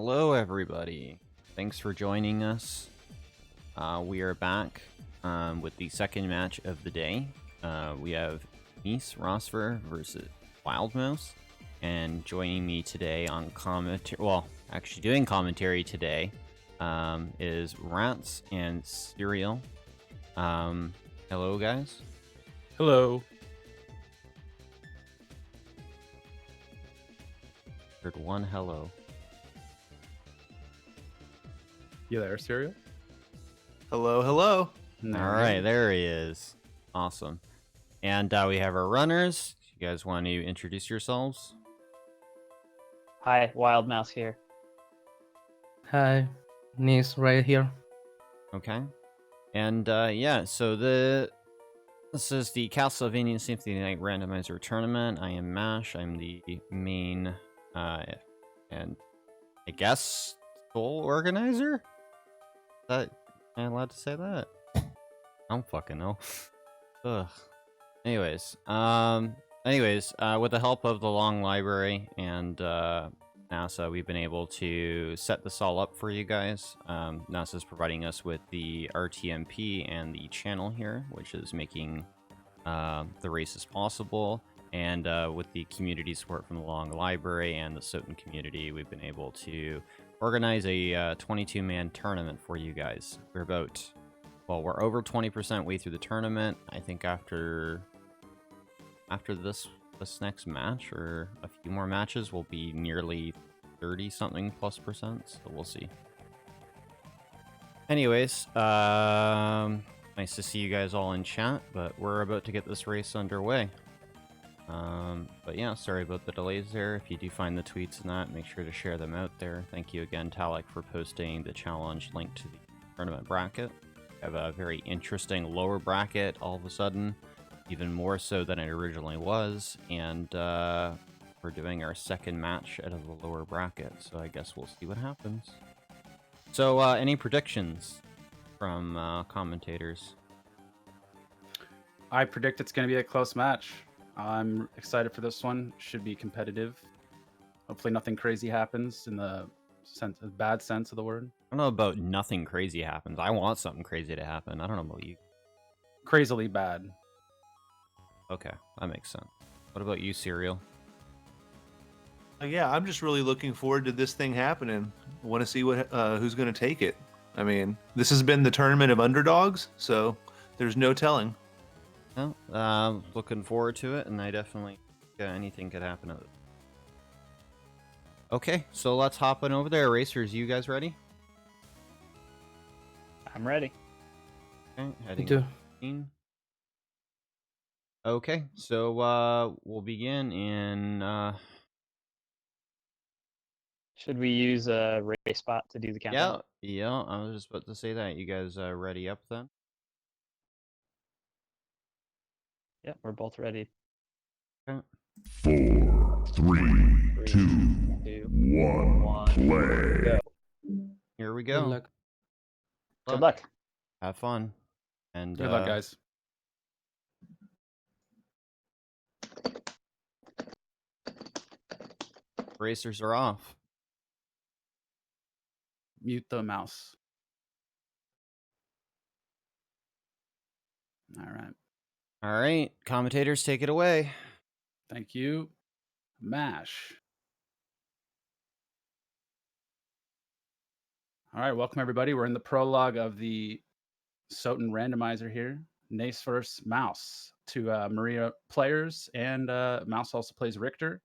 Hello, everybody. Thanks for joining us. We are back with the second match of the day. We have NeisRosver versus Wildmouse, and joining me today on commentary, well, actually doing commentary today, is Rats and Serial. Hello, guys. Hello. Heard one hello. You there, Serial? Hello, hello. All right, there he is. Awesome. And we have our runners. You guys want to introduce yourselves? Hi, Wild Mouse here. Hi, Nis right here. Okay. And yeah, so this is the Castlevania Symphony Night Randomizer Tournament. I am Mash. I'm the main and I guess sole organizer? Am I allowed to say that? I don't fucking know. Ugh. Anyways, with the help of the Long Library and NASA, we've been able to set this all up for you guys. NASA is providing us with the RTMP and the channel here, which is making the races possible. And with the community support from the Long Library and the SotN community, we've been able to organize a 22-man tournament for you guys. We're over 20% way through the tournament. I think after this next match, or a few more matches, we'll be nearly 30-something plus %, so we'll see. Anyways, nice to see you guys all in chat, but we're about to get this race underway. But yeah, sorry about the delays there. If you do find the tweets and that, make sure to share them out there. Thank you again, Talek, for posting the challenge link to the tournament bracket. We have a very interesting lower bracket all of a sudden, even more so than it originally was, and we're doing our second match out of the lower bracket, so I guess we'll see what happens. So, any predictions from commentators? I predict it's going to be a close match. I'm excited for this one. Should be competitive. Hopefully nothing crazy happens in the bad sense of the word. I don't know about nothing crazy happens. I want something crazy to happen. I don't know about you. Crazily bad. Okay, that makes sense. What about you, Serial? Yeah, I'm just really looking forward to this thing happening. I want to see who's going to take it. I mean, this has been the tournament of underdogs, so there's no telling. Well, looking forward to it, and I definitely anything could happen of it. Okay, so let's hop on over there. Racers, you guys ready? I'm ready. Okay, Me heading too. to 15. Okay, so we'll begin in Should we use a race spot to do the countdown? yeah, I was just about to say that. You guys ready up then? Yeah, we're both ready. Okay. 4, 3, 2, 1, play. Go. Here we Good go. luck. Good luck. Have fun. And Good luck, guys. Racers are off. Mute the mouse. All right. All right, commentators, take it away. Thank you. Mash. All right, welcome everybody. We're in the prologue of the SotN randomizer here. Nais versus Mouse. Two Maria players, and Mouse also plays Richter.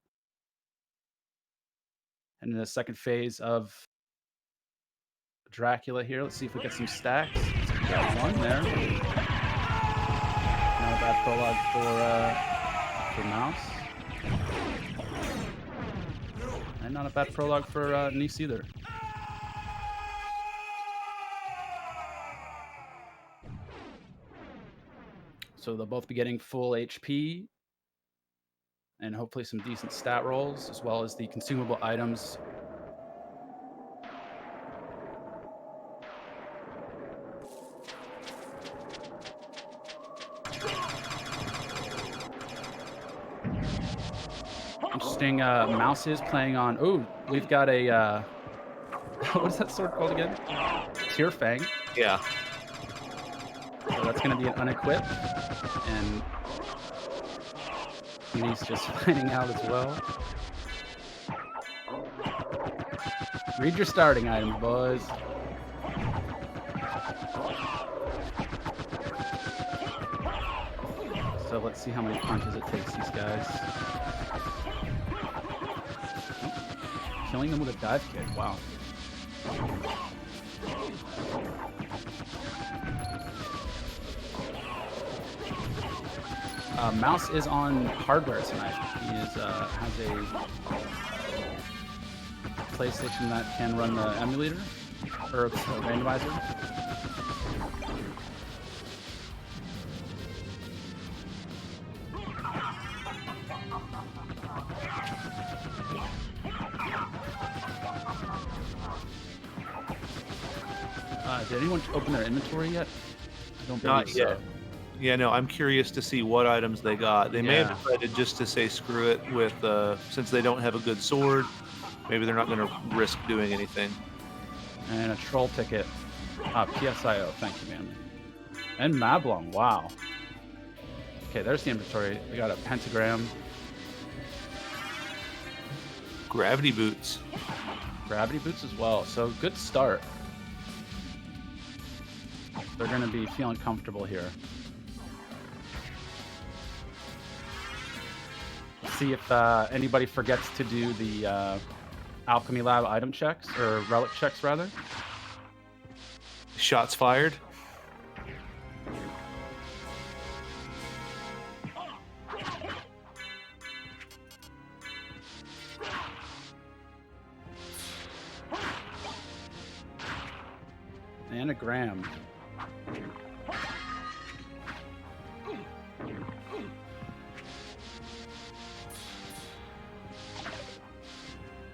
And in the second phase of Dracula here, let's see if we get some stacks. Got one there. Not a bad prologue for Mouse. And not a bad prologue for Nais either. So they'll both be getting full HP and hopefully some decent stat rolls, as well as the consumable items. Interesting, Mouse is playing on... Oh, we've got a What is that sword called again? Tear Fang. Yeah. So that's going to be an unequip. And he's just finding out as well. Read your starting items, boys. So let's see how many punches it takes these guys. Killing them with a dive kick. Wow. Mouse is on hardware tonight. He is has a PlayStation that can run the emulator or randomizer. Did anyone open their inventory yet? I don't believe Not yet. so. Yeah, no, I'm curious to see what items they got. They may Yeah. have decided just to say screw it with, since they don't have a good sword, maybe they're not going to risk doing anything. And a troll ticket. PSIO, thank you, man. And Mablung, wow. Okay, there's the inventory. We got a pentagram, Gravity boots. gravity boots as well. So good start. They're going to be feeling comfortable here. See if anybody forgets to do the Alchemy Lab item checks, or relic checks rather. Shots fired. Anagram.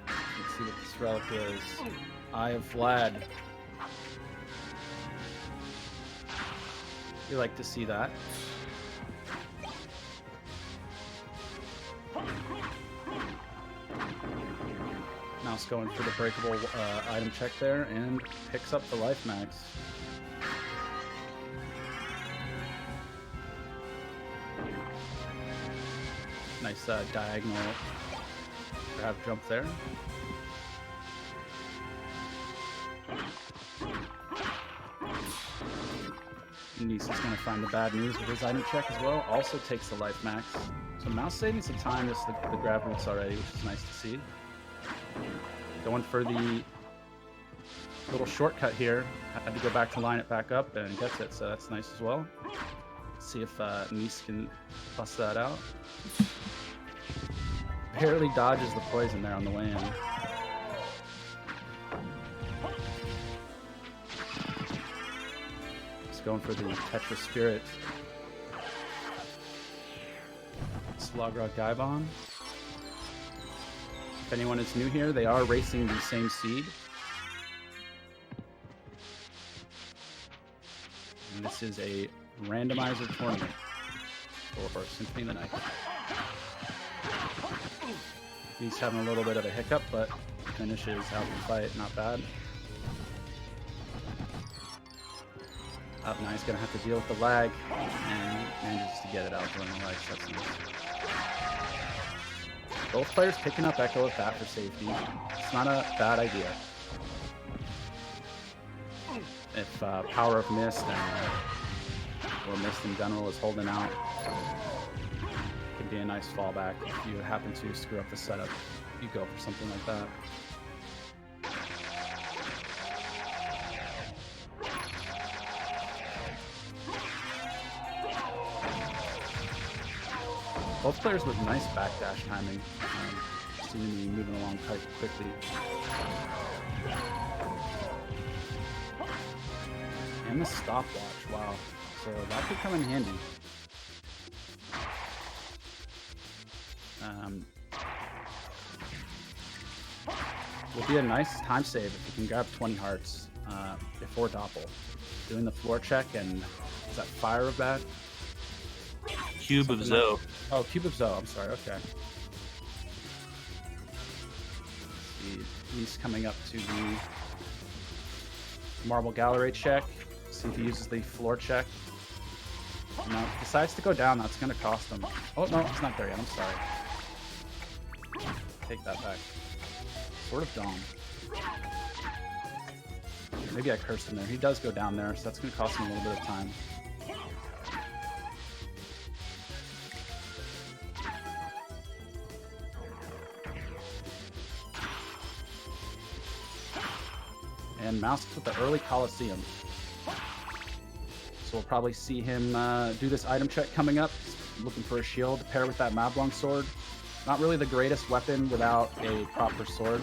Let's see what this relic is. Eye of Vlad. We like to see that. Mouse going for the breakable item check there and picks up the life max. Nice diagonal grab jump there. Neis is going to find the bad news with his item check as well. Also takes the life max. So Mouse saving some time with the grab roots already, which is nice to see. Going for the little shortcut here. Had to go back to line it back up and gets it, so that's nice as well. Let's see if Neis can bust that out. Barely dodges the poison there on the way in. Just going for the Tetra Spirit. Slogra Gaibon. If anyone is new here, they are racing the same seed. And this is a randomizer tournament for Symphony of the Night. He's having a little bit of a hiccup, but finishes out the fight, not bad. Up now, he's going to have to deal with the lag, and manages to get it out during the lag. So that's nice. Both players picking up Echo with that for safety. It's not a bad idea. If Power of Mist or Mist in general is holding out, it can be a nice fallback. If you happen to screw up the setup, you go for something like that. Both players with nice backdash timing. Seem to be moving along quite quickly. And the stopwatch, wow. So that could come in handy. Will be a nice time save if you can grab 20 hearts before Doppel. Doing the floor check and is that Fire of Bad? Cube of Zoe. Oh, Cube of Zoe, I'm sorry, okay. He's coming up to the marble gallery check. See if he uses the floor check. No, decides to go down. That's going to cost him. Oh, no, it's not there yet. I'm sorry. Take that back. Sort of Dom. Maybe I cursed him there. He does go down there, so that's going to cost him a little bit of time. And Mouse with the early Coliseum. So we'll probably see him do this item check coming up. He's looking for a shield to pair with that Mablung sword. Not really the greatest weapon without a proper sword.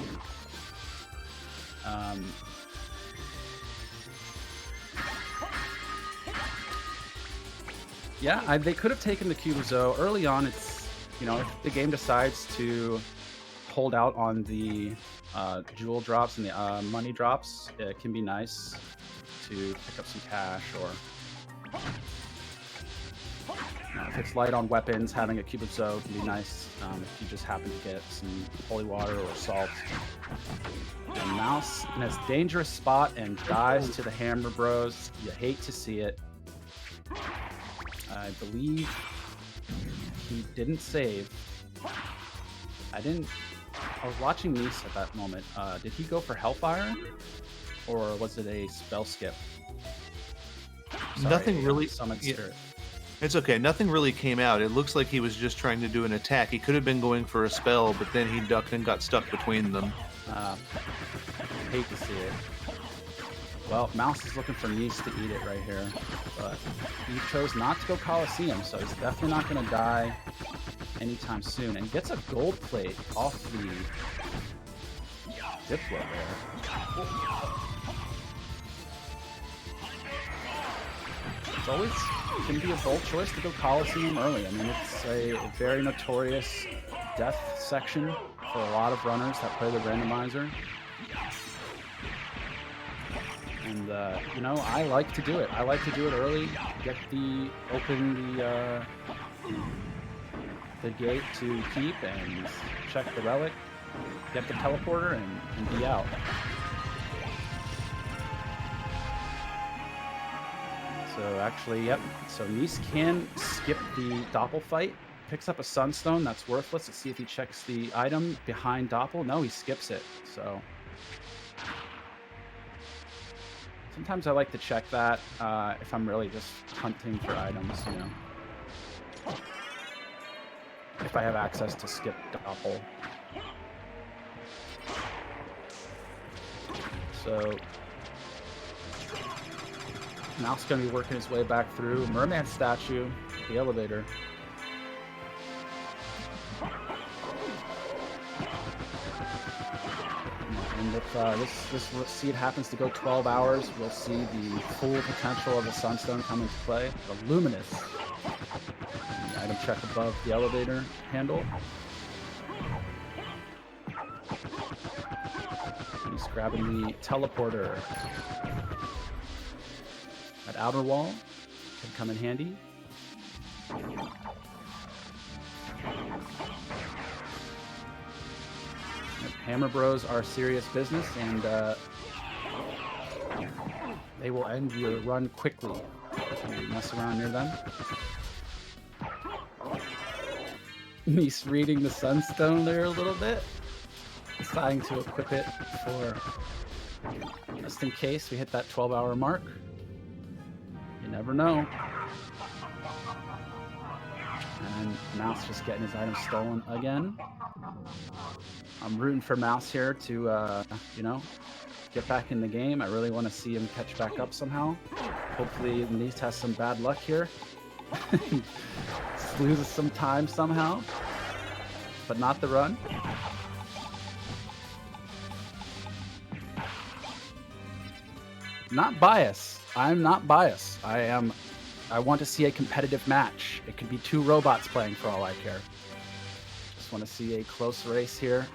Yeah, they could have taken the Cubozo early on. It's, you know, if the game decides to hold out on the jewel drops and the money drops, it can be nice to pick up some cash, or you know, if it's light on weapons, having a Cubozo can be nice if you just happen to get some holy water or salt. And Mouse in a dangerous spot and dies to the Hammer Bros. You hate to see it. I believe he didn't save. I was watching Neis at that moment. Did he go for Hellfire? Or was it a spell skip? Sorry, Nothing really. Summon Spirit. It's okay. Nothing really came out. It looks like he was just trying to do an attack. He could have been going for a spell, but then he ducked and got stuck between them. Hate to see it. Well, Mouse is looking for Neis to eat it right here, but he chose not to go Coliseum, so he's definitely not going to die anytime soon. And gets a gold plate off the Diplo there. It's always can be a bold choice to go Coliseum early. I mean, it's a very notorious death section for a lot of runners that play the randomizer. And, you know, I like to do it. I like to do it early, open the gate to keep and check the relic, get the teleporter, and be out. So actually, yep. So Neis can skip the Doppel fight, picks up a Sunstone that's worthless. Let's see if he checks the item behind Doppel. No, he skips it. So sometimes I like to check that if I'm really just hunting for items, you know. If I have access to skip Doppel. So Mouse going to be working his way back through. Merman statue, the elevator. And if this seed happens to go 12 hours, we'll see the full potential of the Sunstone come into play. The Luminous. The item check above the elevator handle. He's grabbing the teleporter. That outer wall can come in handy. Hammer Bros are serious business, and they will end your run quickly if you mess around near them. Neis reading the Sunstone there a little bit, deciding to equip it for just in case we hit that 12-hour mark. You never know. And Mouse just getting his item stolen again. I'm rooting for Mouse here to, you know, get back in the game. I really want to see him catch back up somehow. Hopefully Neis has some bad luck here. Loses some time somehow, but not the run. Not biased. I'm not biased. I want to see a competitive match. It could be two robots playing for all I care. Just want to see a close race here.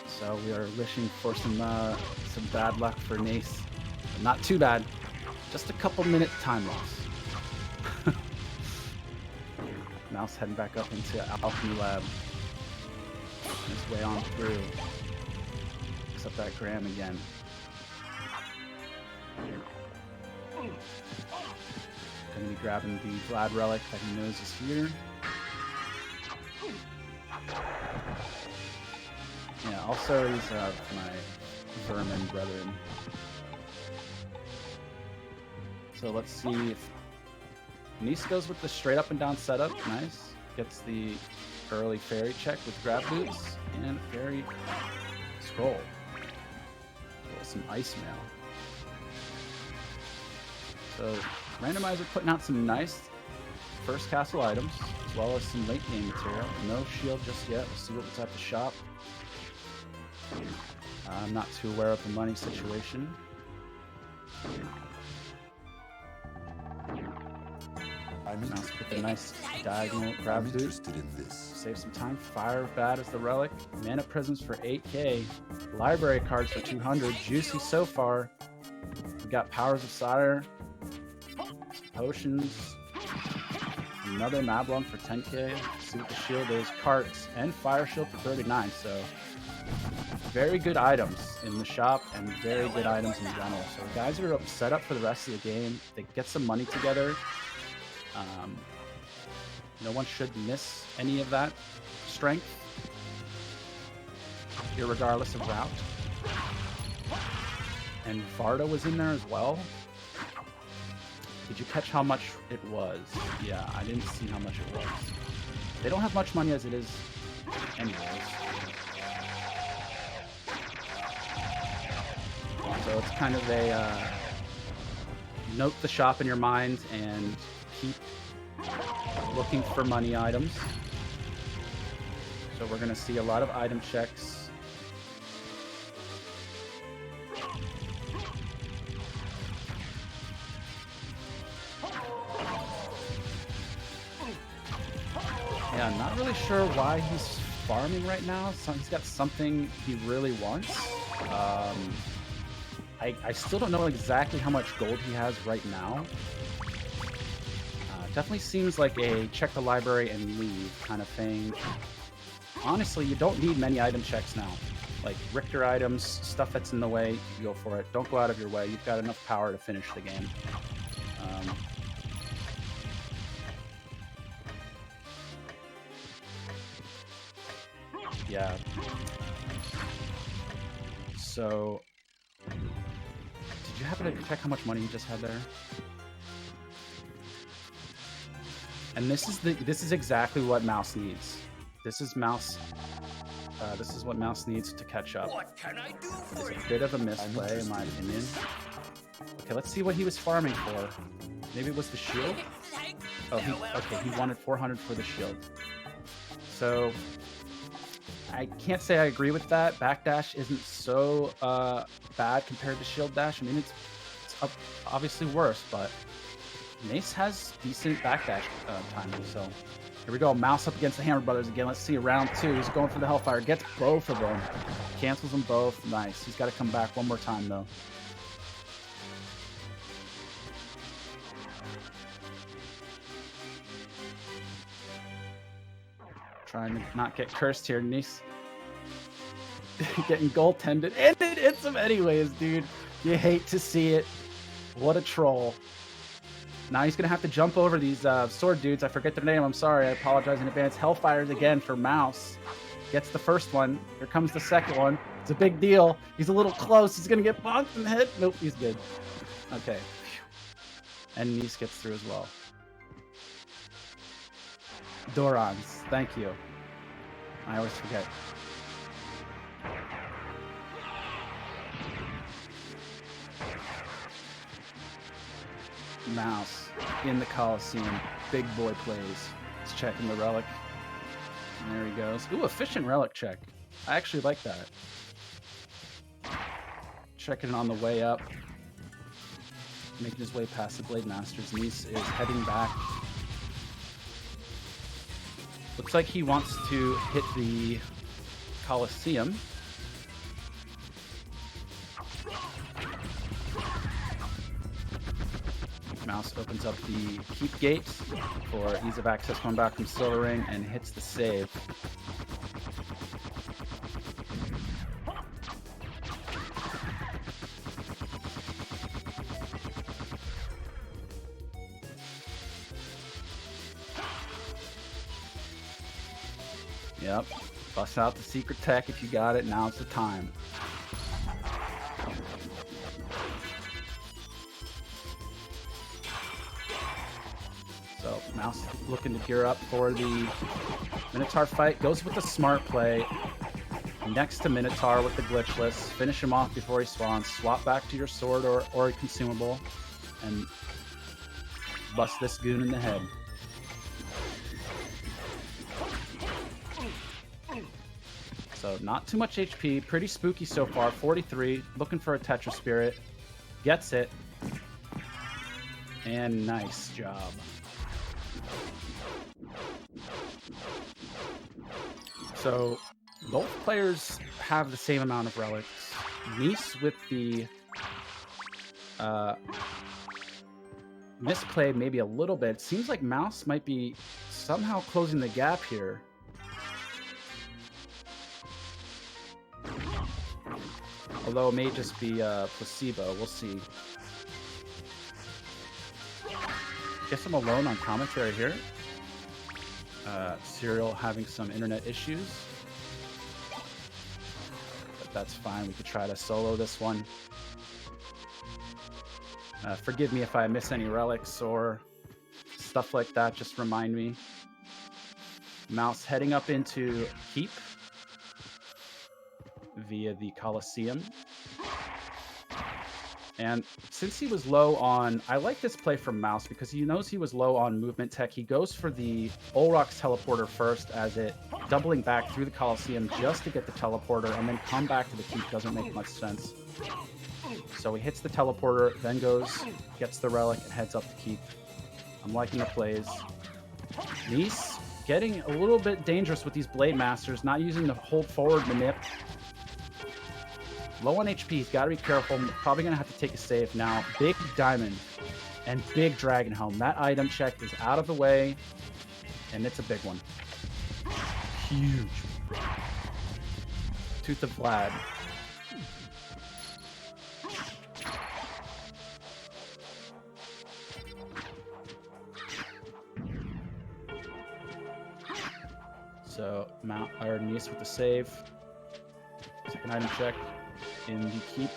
So we are wishing for some bad luck for Neis. But not too bad. Just a couple minute time loss. Mouse heading back up into Alchemy Lab. His way on through. Picks up that Graham again. Gonna be grabbing the Vlad relic that he knows is here. Yeah, also he's my vermin brethren. So let's see if Neis goes with the straight up and down setup. Nice. Gets the early fairy check with grab boots and fairy scroll. Some ice mail. So Randomizer putting out some nice first castle items as well as some late game material. No shield just yet. We'll see what's at the shop. I'm not too aware of the money situation. Mouse with a nice diagonal grab boot. Save some time. Fire Bat is the relic. Mana Prisms for 8k. Library cards for 200. Juicy so far. We got Powers of Sire. Potions. Another Mablung for 10k. See what the shield is. Carts and Fire Shield for 39. So very good items in the shop and very good items in general. So guys are set up for the rest of the game. They get some money together. No one should miss any of that strength, irregardless of route. And Varda was in there as well. Did you catch how much it was? Yeah, I didn't see how much it was. They don't have much money as it is anyways. So it's kind of a note the shop in your mind and keep looking for money items. So we're going to see a lot of item checks. Yeah, I'm not really sure why he's farming right now. So he's got something he really wants. I still don't know exactly how much gold he has right now. Definitely seems like a check the library and leave kind of thing. Honestly, you don't need many item checks now. Like Richter items, stuff that's in the way, you go for it. Don't go out of your way. You've got enough power to finish the game. Yeah. So, did you happen to check how much money you just had there? And this is exactly what Mouse needs. This is what Mouse needs to catch up. What can I do for It's you? a bit of a misplay, in my opinion. Okay, let's see what he was farming for. Maybe it was the shield? Oh, he wanted 400 for the shield. So, I can't say I agree with that. Backdash isn't so bad compared to shield dash. I mean, it's obviously worse, but Neis has decent backdash timing, so here we go. Mouse up against the Hammer Brothers again. Let's see, round 2. He's going for the Hellfire. Gets both of them. Cancels them both. Nice. He's got to come back one more time, though. Trying to not get cursed here, Neis. Getting goaltended. And it hits him anyways, dude. You hate to see it. What a troll. Now he's going to have to jump over these sword dudes. I forget their name. I'm sorry. I apologize in advance. Hellfires again for Mouse. Gets the first one. Here comes the second one. It's a big deal. He's a little close. He's going to get bonked in the head. Nope, he's good. Okay. And Neis gets through as well. Dorans. Thank you. I always forget. Mouse in the Coliseum. Big boy plays. He's checking the relic. And there he goes. Ooh, efficient relic check. I actually like that. Checking it on the way up. Making his way past the Blade Masters. Neis is heading back. Looks like he wants to hit the Coliseum. Mouse opens up the keep gate for ease of access coming back from Silver Ring and hits the save. Yep. Bust out the secret tech if you got it. Now's the time. So, Mouse looking to gear up for the Minotaur fight. Goes with the smart play. Next to Minotaur with the glitchless. Finish him off before he spawns. Swap back to your sword or a consumable. And bust this goon in the head. So not too much HP. Pretty spooky so far. 43. Looking for a Tetra Spirit. Gets it. And nice job. So both players have the same amount of relics. Neis with the misplay maybe a little bit. Seems like Mouse might be somehow closing the gap here. Although it may just be placebo. We'll see. Guess I'm alone on commentary here. Serial having some internet issues. But that's fine. We could try to solo this one. Forgive me if I miss any relics or stuff like that. Just remind me. Mouse heading up into Keep via the Colosseum. And since he was low on... I like this play from Mouse because he knows he was low on movement tech. He goes for the Olrock's teleporter first as it doubling back through the Colosseum just to get the teleporter and then come back to the Keep. Doesn't make much sense. So he hits the teleporter, then goes, gets the relic, and heads up to Keep. I'm liking the plays. Neis getting a little bit dangerous with these Blade Masters, not using the hold forward manip. Low on HP, he's got to be careful. Probably going to have to take a save now. Big Diamond and big Dragon Helm. That item check is out of the way, and it's a big one. Huge. Tooth of Vlad. So, Neis with the save. Second item check. In the Keep,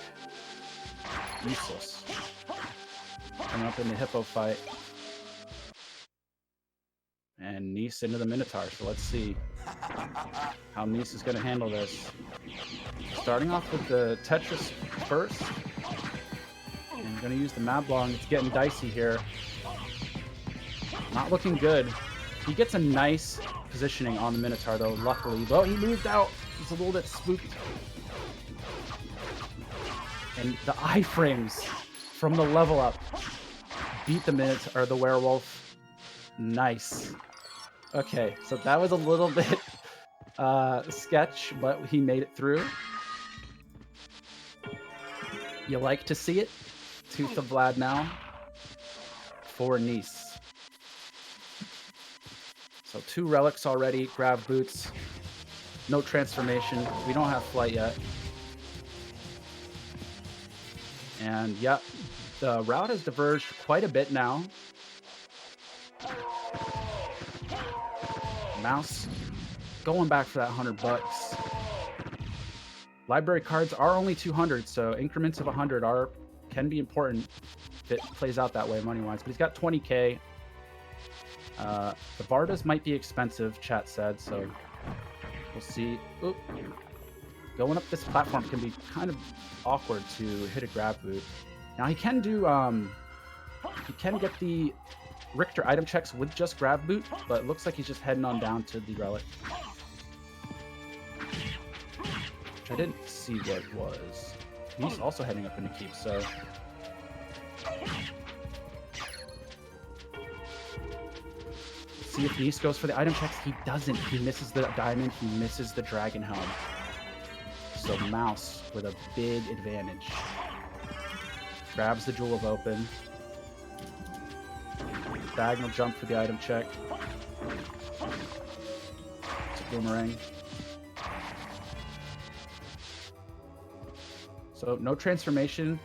useless. Coming up in the Hippo fight. And Neis into the Minotaur, so let's see how Neis is going to handle this. Starting off with the Tetris first. And I'm going to use the Mablong. It's getting dicey here. Not looking good. He gets a nice positioning on the Minotaur, though, luckily. Though he moved out. He's a little bit spooked. And the iframes from the level up beat the Minotaur, or the werewolf. Nice. Okay, so that was a little bit sketch, but he made it through. You like to see it. Tooth of Vlad now for Neis. So 2 relics already. Grab boots. No transformation. We don't have flight yet. And yep, the route has diverged quite a bit now. Mouse going back for that $100. Library cards are only 200, so increments of 100 can be important if it plays out that way money-wise. But he's got 20k. The Vardas might be expensive, chat said, so we'll see. Oop. Going up this platform can be kind of awkward to hit a grab boot. Now he can do, he can get the Richter item checks with just grab boot, but it looks like he's just heading on down to the relic. Which I didn't see what it was. He's also heading up into Keep, so... See if Neis goes for the item checks. He doesn't. He misses the diamond. He misses the dragon helm. So Mouse with a big advantage. Grabs the Jewel of Open. Diagonal jump for the item check. It's a boomerang. So no transformation.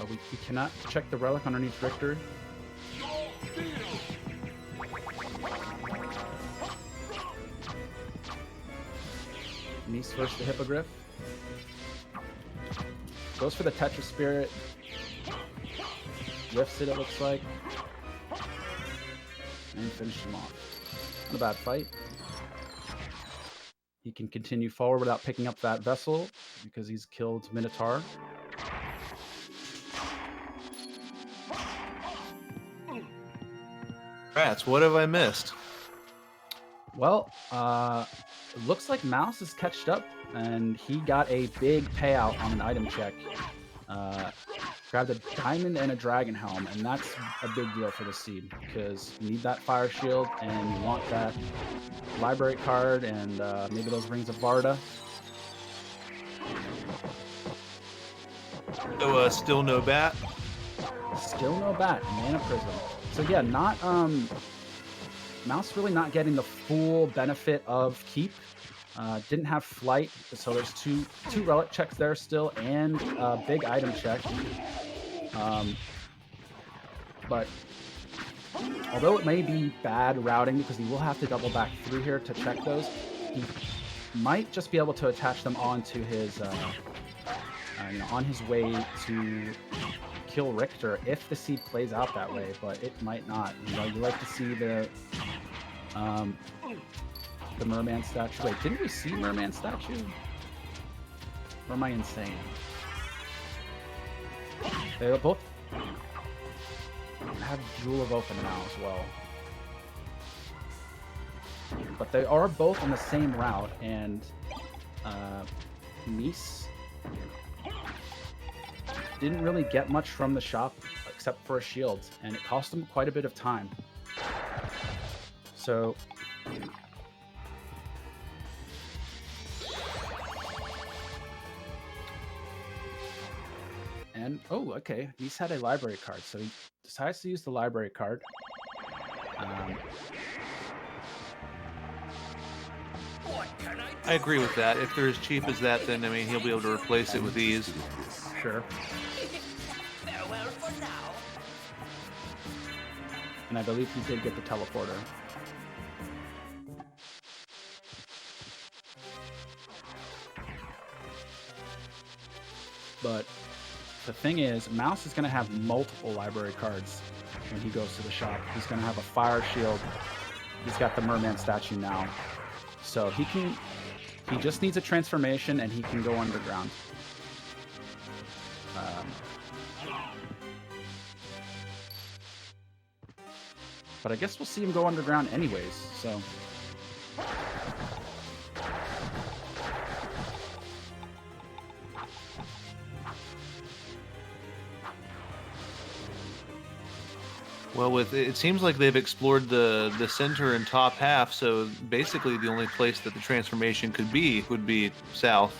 We cannot check the relic underneath Richter. Neis versus the Hippogriff. Goes for the Tetra Spirit. Whiffs it looks like. And finishes him off. Not a bad fight. He can continue forward without picking up that vessel because he's killed Minotaur. Rats, what have I missed? Well, it looks like Mouse has catched up, and he got a big payout on an item check. Grabbed a diamond and a dragon helm, and that's a big deal for the seed because you need that fire shield, and you want that library card, and maybe those rings of Varda. So, still no bat. Still no bat, Mana Prism. So yeah, not Mouse really not getting the full benefit of keep. Didn't have flight, so there's two relic checks there still, and a big item check. But although it may be bad routing because he will have to double back through here to check those, he might just be able to attach them onto his, on his way to kill Richter if the seed plays out that way, but it might not. You like to see the merman statue. Wait, didn't we see merman statue? Or am I insane? They both have Jewel of Open now as well. But they are both on the same route, and Neis didn't really get much from the shop except for a shield, and it cost him quite a bit of time. So and oh, okay, he's had a library card, so he decides to use the library card. I agree with that. If they're as cheap as that, then I mean he'll be able to replace it with ease. Sure. Farewell for now. And I believe he did get the teleporter. But the thing is, Mouse is going to have multiple library cards when he goes to the shop. He's going to have a fire shield. He's got the merman statue now. So he just needs a transformation and he can go underground. But I guess we'll see him go underground anyways, so. Well, it seems like they've explored the center and top half, so basically the only place that the transformation could be would be south.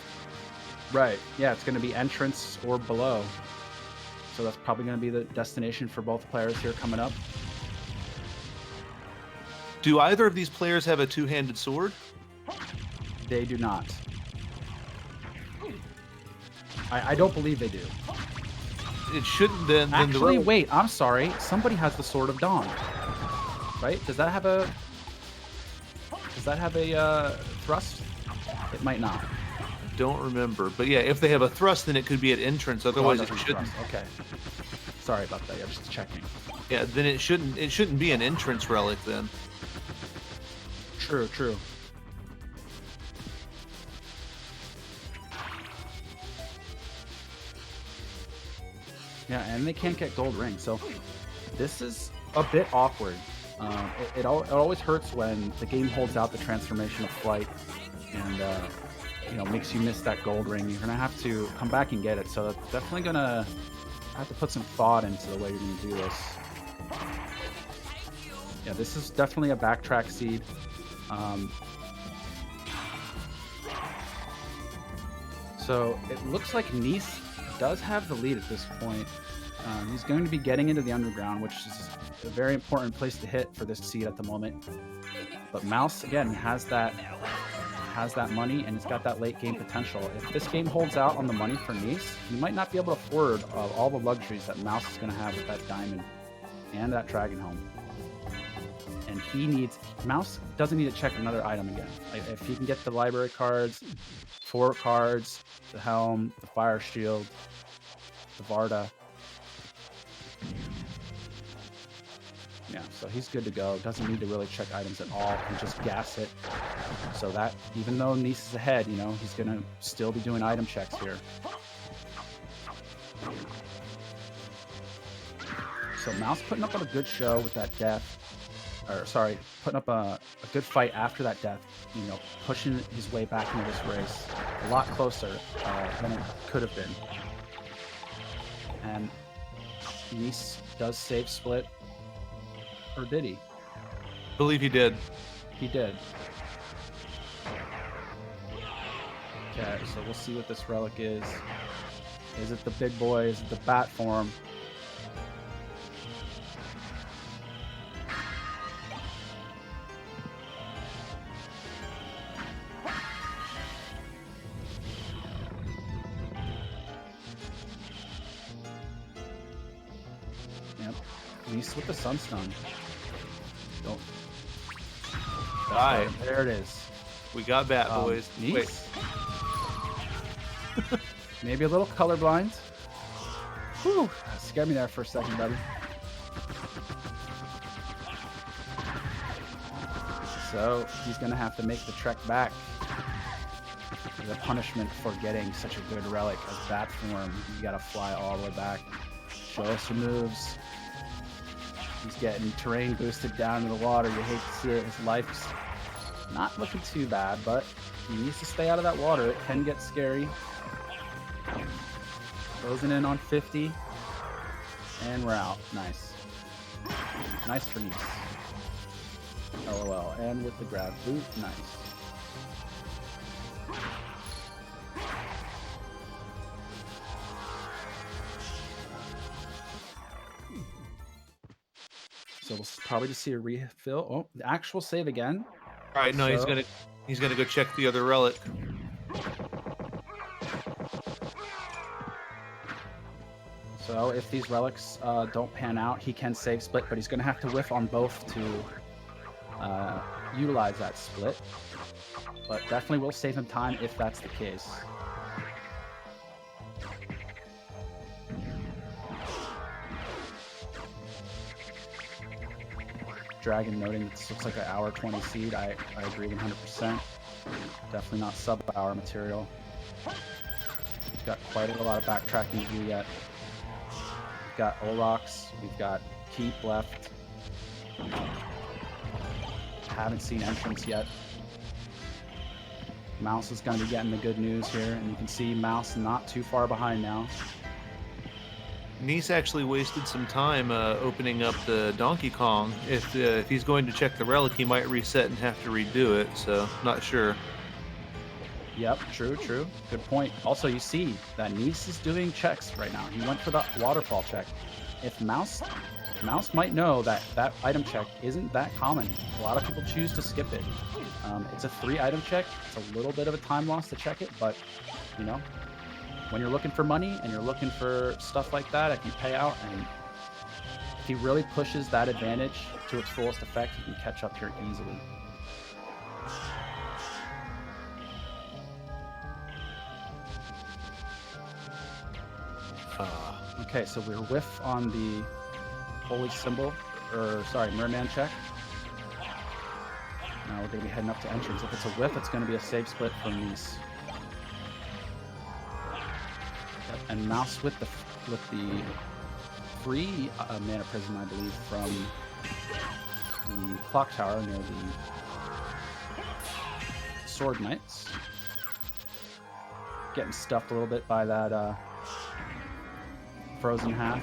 Right, yeah, it's going to be entrance or below. So that's probably going to be the destination for both players here coming up. Do either of these players have a two-handed sword? They do not. I don't believe they do. It shouldn't then. Actually, wait, I'm sorry. Somebody has the Sword of Dawn. Right? Does that have a thrust? It might not. Don't remember, but yeah, if they have a thrust, then it could be at entrance. Otherwise, it shouldn't. Okay. Sorry about that. I'm just checking. Yeah, then it shouldn't be an entrance relic then. True, true. Yeah, and they can't get gold rings, so this is a bit awkward. It always hurts when the game holds out the transformation of flight and makes you miss that gold ring. You're gonna have to come back and get it, so that's definitely gonna have to put some thought into the way you're gonna do this. Yeah, this is definitely a backtrack seed. So it looks like Neis does have the lead at this point. He's going to be getting into the underground, which is a very important place to hit for this seed at the moment. But Mouse, again, has that money, and it's got that late game potential. If this game holds out on the money for Neis, he might not be able to afford all the luxuries that Mouse is going to have with that diamond and that dragon helm. And Mouse doesn't need to check another item again. If he can get the library cards, 4 cards, the helm, the fire shield, the Varda. Yeah, so he's good to go. Doesn't need to really check items at all. Can just gas it. So that, even though Neis is ahead, you know, he's going to still be doing item checks here. So Mouse putting up a good show with that death. Or, sorry, putting up a good fight after that death. You know, pushing his way back into this race. A lot closer than it could have been. And Neis does save split. Or did he? I believe he did. He did. Okay, so we'll see what this relic is. Is it the big boy? Is it the bat form? Yep. Neis with the sunstone. Don't. Aye. Right. There it is. We got bat, boys. Neis? Wait. Maybe a little colorblind. Whew, scared me there for a second, buddy. So he's gonna have to make the trek back. As a punishment for getting such a good relic as bat form, you gotta fly all the way back. Show us your moves. He's getting terrain boosted down in the water. You hate to see it. His life's not looking too bad, but he needs to stay out of that water. It can get scary. Closing in on 50. And we're out. Nice. Nice for Neis. LOL. And with the grab boot. Nice. So we'll probably just see a refill. Oh, the actual save again. All right, no, So- he's gonna go check the other relic. So if these relics don't pan out, he can save split, but he's going to have to whiff on both to utilize that split. But definitely will save him time if that's the case. Dragon noting this looks like an hour 20 seed. I agree 100%. Definitely not sub-hour material. Got quite a lot of backtracking to do yet. We've got Orox, we've got Keep left. Haven't seen entrance yet. Mouse is going to be getting the good news here, and you can see Mouse not too far behind now. Neis actually wasted some time opening up the Donkey Kong. If he's going to check the relic, he might reset and have to redo it, so not sure. Yep, true. Good point. Also, you see that Neis is doing checks right now. He went for the waterfall check. If Mouse might know that that item check isn't that common. A lot of people choose to skip it. It's a 3-item check. It's a little bit of a time loss to check it, but, you know, when you're looking for money and you're looking for stuff like that, if you pay out and if he really pushes that advantage to its fullest effect, he can catch up here easily. Okay, so we're whiff on the holy symbol, or sorry, merman check. Now we're going to be heading up to entrance. If it's a whiff, it's going to be a save split for Neis. And Mouse with the free mana prism, I believe, from the clock tower near the sword knights. Getting stuffed a little bit by that frozen half.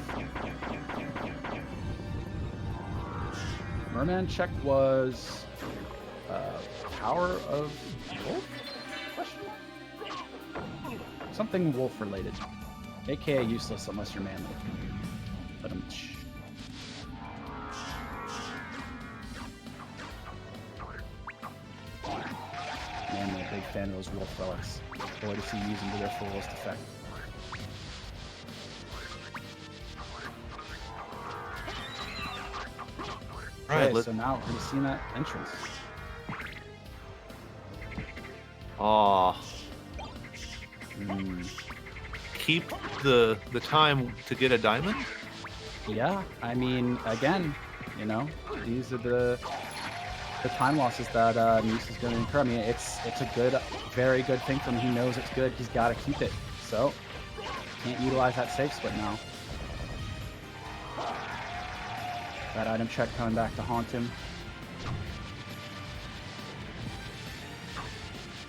Merman check was Power of Wolf? Something wolf related. AKA useless unless you're manly. But manly, a big fan of those wolf relics. Boy, to see you using to their fullest effect. Right, Okay, so now we're seeing that entrance. Aw. Hmm. Keep the time to get a diamond? Yeah, I mean, again, you know, these are the time losses that Neis is going to incur. I mean, it's a good, very good thing for him. He knows it's good. He's got to keep it. So, can't utilize that safe split now. That item check coming back to haunt him.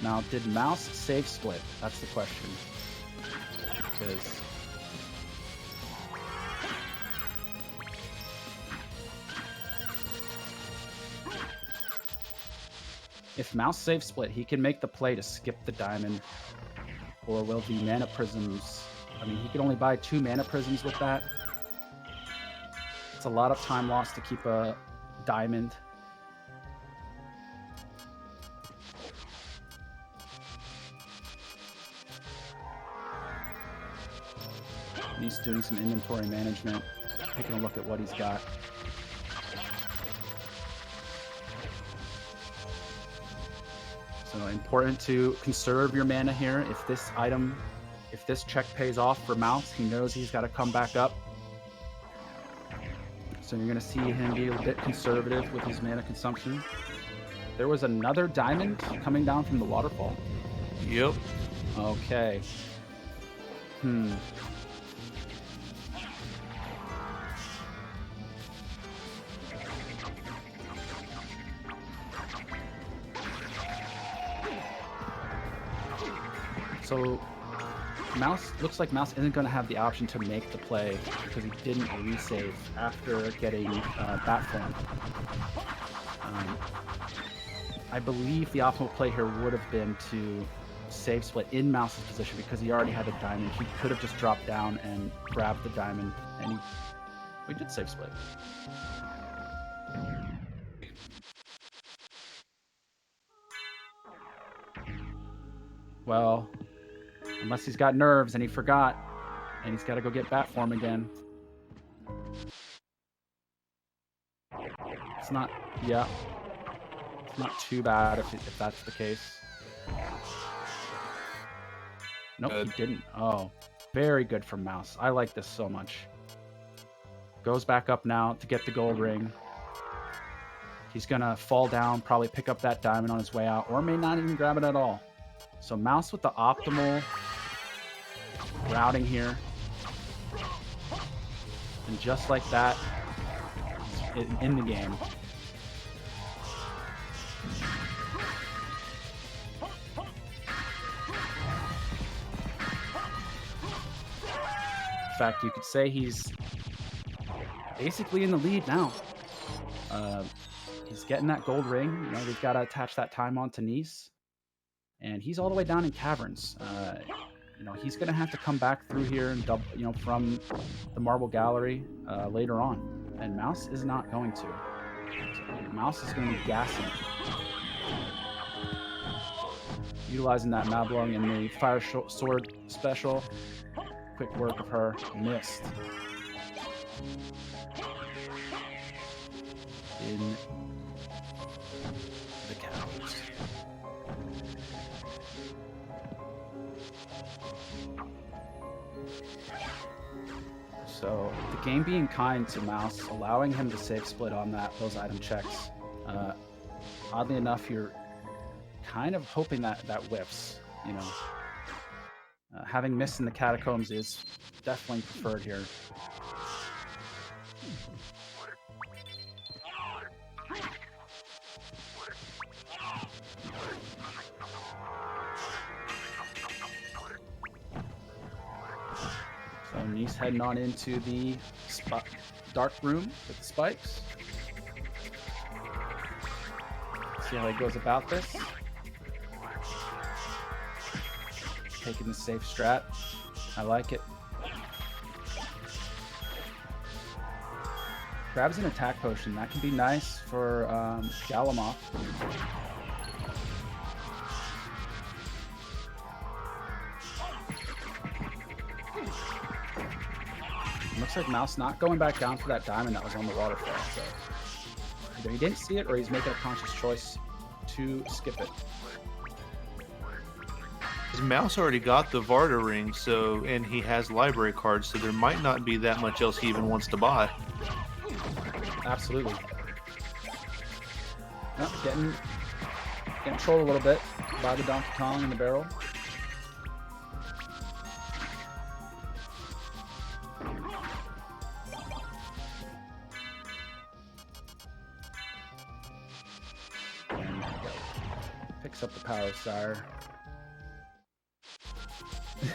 Now, did Mouse save split? That's the question. Because if Mouse save split, he can make the play to skip the diamond. Or will the mana prisms... I mean, he can only buy 2 mana prisms with that. It's a lot of time lost to keep a diamond. He's doing some inventory management, taking a look at what he's got. So important to conserve your mana here. If this item, if this check pays off for Mouse, he knows he's got to come back up. So you're going to see him be a bit conservative with his mana consumption. There was another diamond coming down from the waterfall. Yep. Okay. So, Mouse looks like Mouse isn't going to have the option to make the play because he didn't resave after getting bat form. I believe the optimal play here would have been to save split in Mouse's position because he already had a diamond. He could have just dropped down and grabbed the diamond, and we did save split. Well, unless he's got nerves and he forgot, and he's got to go get bat form again. It's not, yeah. It's not too bad if that's the case. Nope, he didn't. Oh, very good from Mouse. I like this so much. Goes back up now to get the gold ring. He's going to fall down, probably pick up that diamond on his way out, or may not even grab it at all. So Mouse with the optimal routing here. And just like that, in the game. In fact, you could say he's basically in the lead now. He's getting that gold ring. You know, we've got to attach that time on to Neis. And he's all the way down in caverns. You know, he's going to have to come back through here and double, you know, from the marble gallery later on. And Mouse is not going to. So Mouse is going to be gassing. Utilizing that Mablung in the fire sword special. Quick work of her. Missed. In the caverns. So the game being kind to Mouse, allowing him to save split on those item checks. Oddly enough, you're kind of hoping that whiffs. You know, having missed in the catacombs is definitely preferred here. So Neis heading on into the dark room with the spikes. See how he goes about this. Taking the safe strat. I like it. Grabs an attack potion. That can be nice for Galamoth. Looks like Mouse not going back down for that diamond that was on the waterfall. So Either he didn't see it or he's making a conscious choice to skip it. His mouse already got the Varda ring, so and he has library cards, so there might not be that much else he even wants to buy. Absolutely. Oh, getting trolled a little bit by the Donkey Kong in the barrel. And picks up the Power Sire.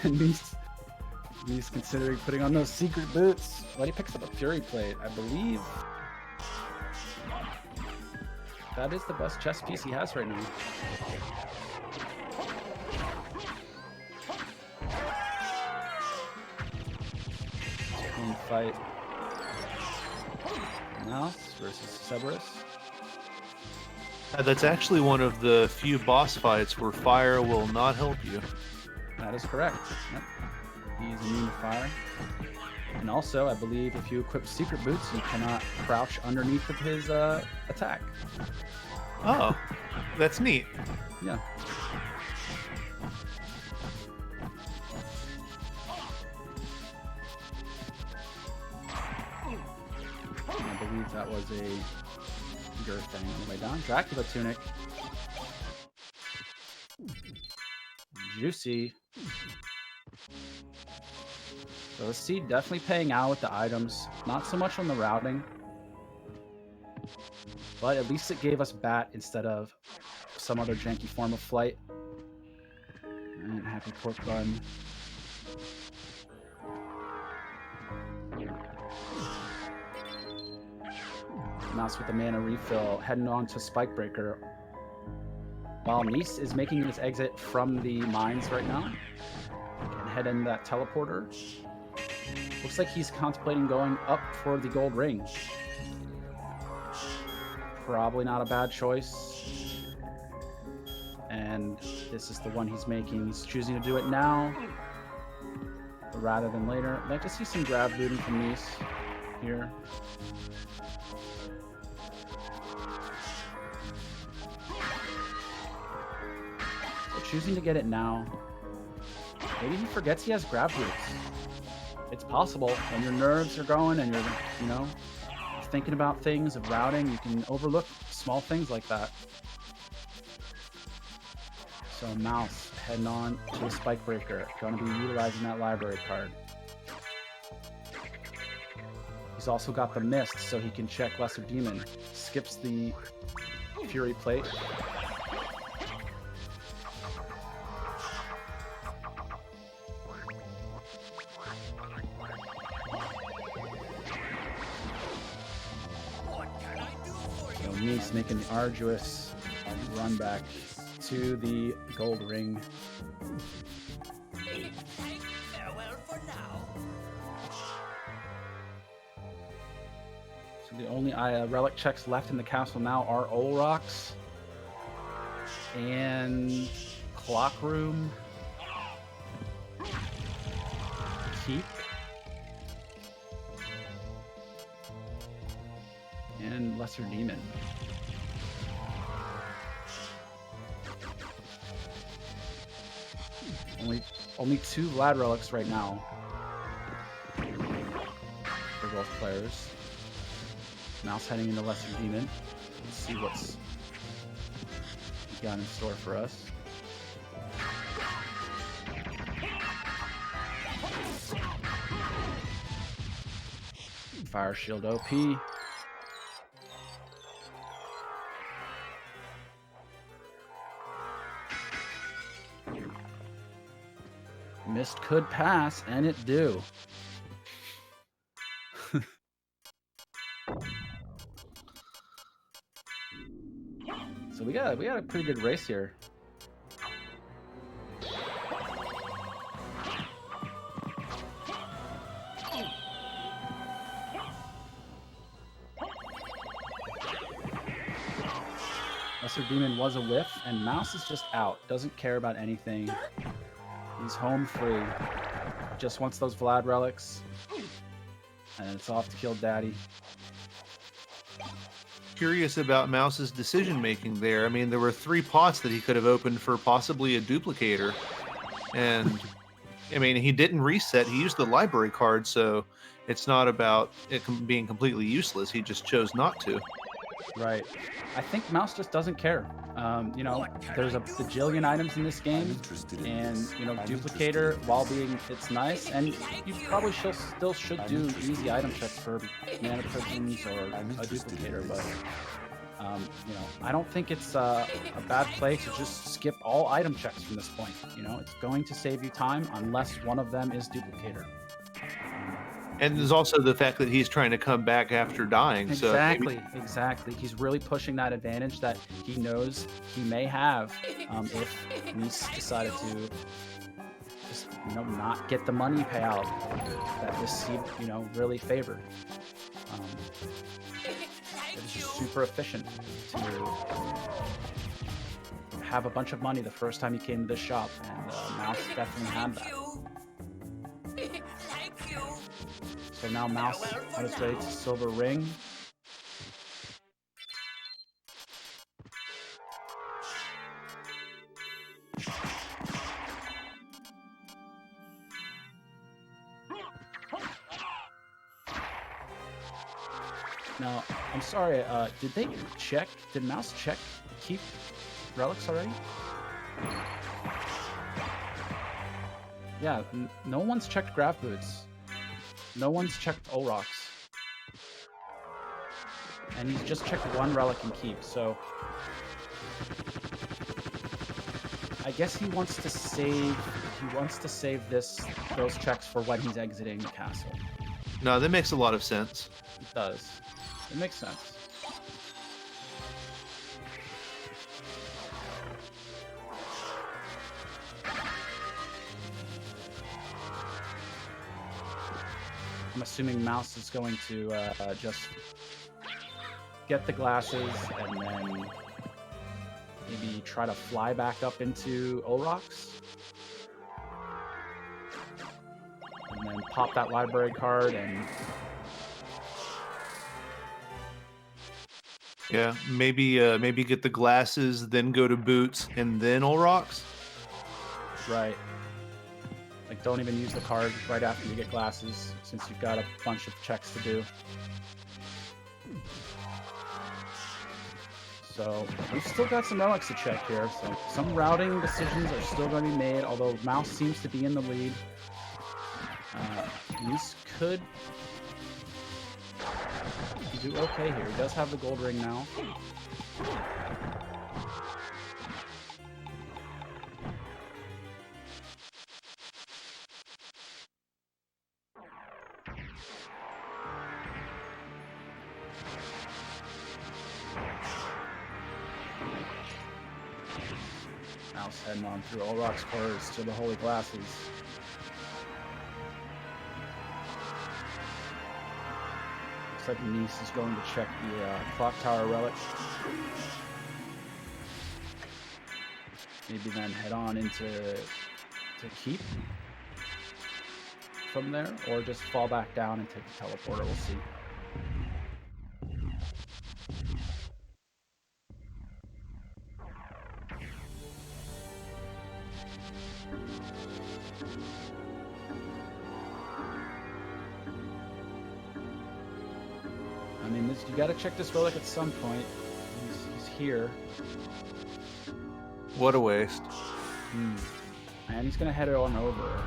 He's considering putting on those secret boots. Well, he picks up a Fury Plate, I believe. That is the best chess piece he has right now. Clean fight. Mouse versus Cerberus. That's actually one of the few boss fights where fire will not help you. That is correct. Yep. He's immune to fire. And also, I believe if you equip secret boots, you cannot crouch underneath of his attack. Oh, that's neat. Yeah. I believe that was a Gur thing on the way down. Dracula tunic. Juicy. So the seed definitely paying out with the items. Not so much on the routing. But at least it gave us bat instead of some other janky form of flight. And happy pork bun. Mouse with the mana refill, heading on to Spike Breaker. While Neis is making his exit from the mines right now. And head in that teleporter. Looks like he's contemplating going up for the gold ring. Probably not a bad choice. And this is the one he's making. He's choosing to do it now rather than later. I'd like to see some grab looting from Neis here. So choosing to get it now. Maybe he forgets he has grab boots. It's possible when your nerves are going and you're, you know, thinking about things of routing, you can overlook small things like that. So Mouse heading on to a Spike Breaker, going to be utilizing that library card. He's also got the Mist, so he can check Lesser Demon. Skips the Fury Plate. Neis making the arduous run back to the gold ring. Farewell for now. So the only relic checks left in the castle now are Olrox and Clock Room, Keep, and Lesser Demon. Only two Vlad relics right now for both players. Mouse heading into Lesser Demon. Let's see what's got in store for us. Fire Shield OP. Mist could pass, and it do. So we got a pretty good race here. Lesser Demon was a whiff, and Mouse is just out. Doesn't care about anything. He's home free. Just wants those Vlad relics. And it's off to kill Daddy. curious about Mouse's decision making there. I mean, there were 3 pots that he could have opened for possibly a duplicator, and I mean, he didn't reset. He used the library card, so it's not about it being completely useless. He just chose not to. Right. I think Mouse just doesn't care. You know, there's a bajillion items in this game, and you know, duplicator, while it's nice, and you probably still should do easy item checks for mana prisms or a duplicator, but you know, I don't think it's a bad play to just skip all item checks from this point. You know, it's going to save you time unless one of them is duplicator. And there's also the fact that he's trying to come back after dying. Exactly, so exactly. He's really pushing that advantage that he knows he may have if Neis decided to just, you know, not get the money payout that this seed, you know, really favored. It was just super efficient to have a bunch of money the first time he came to this shop, and Mouse definitely had that. So now Mouse on his way to Silver Ring. Now, I'm sorry, did Mouse check keep relics already? Yeah, no one's checked Graph Boots. No one's checked Olrox. And he's just checked one relic and keep, so I guess he wants to save those checks for when he's exiting the castle. No, that makes a lot of sense. It does. It makes sense. I'm assuming Mouse is going to just get the glasses and then maybe try to fly back up into Olrox. And then pop that library card and... Yeah, maybe get the glasses, then go to Boots, and then Olrox. Right. Like, don't even use the card right after you get glasses, since you've got a bunch of checks to do. So, we've still got some relics to check here, so some routing decisions are still going to be made, although Mouse seems to be in the lead. Neis could do okay here. He does have the gold ring now. Mouse heading on through Olrox corners to the Holy Glasses. Looks like Neis is going to check the Clock Tower relic. Maybe then head on into Keep from there, or just fall back down and take the teleporter. We'll see. I mean, you gotta check this relic at some point. He's here. What a waste. And he's gonna head on over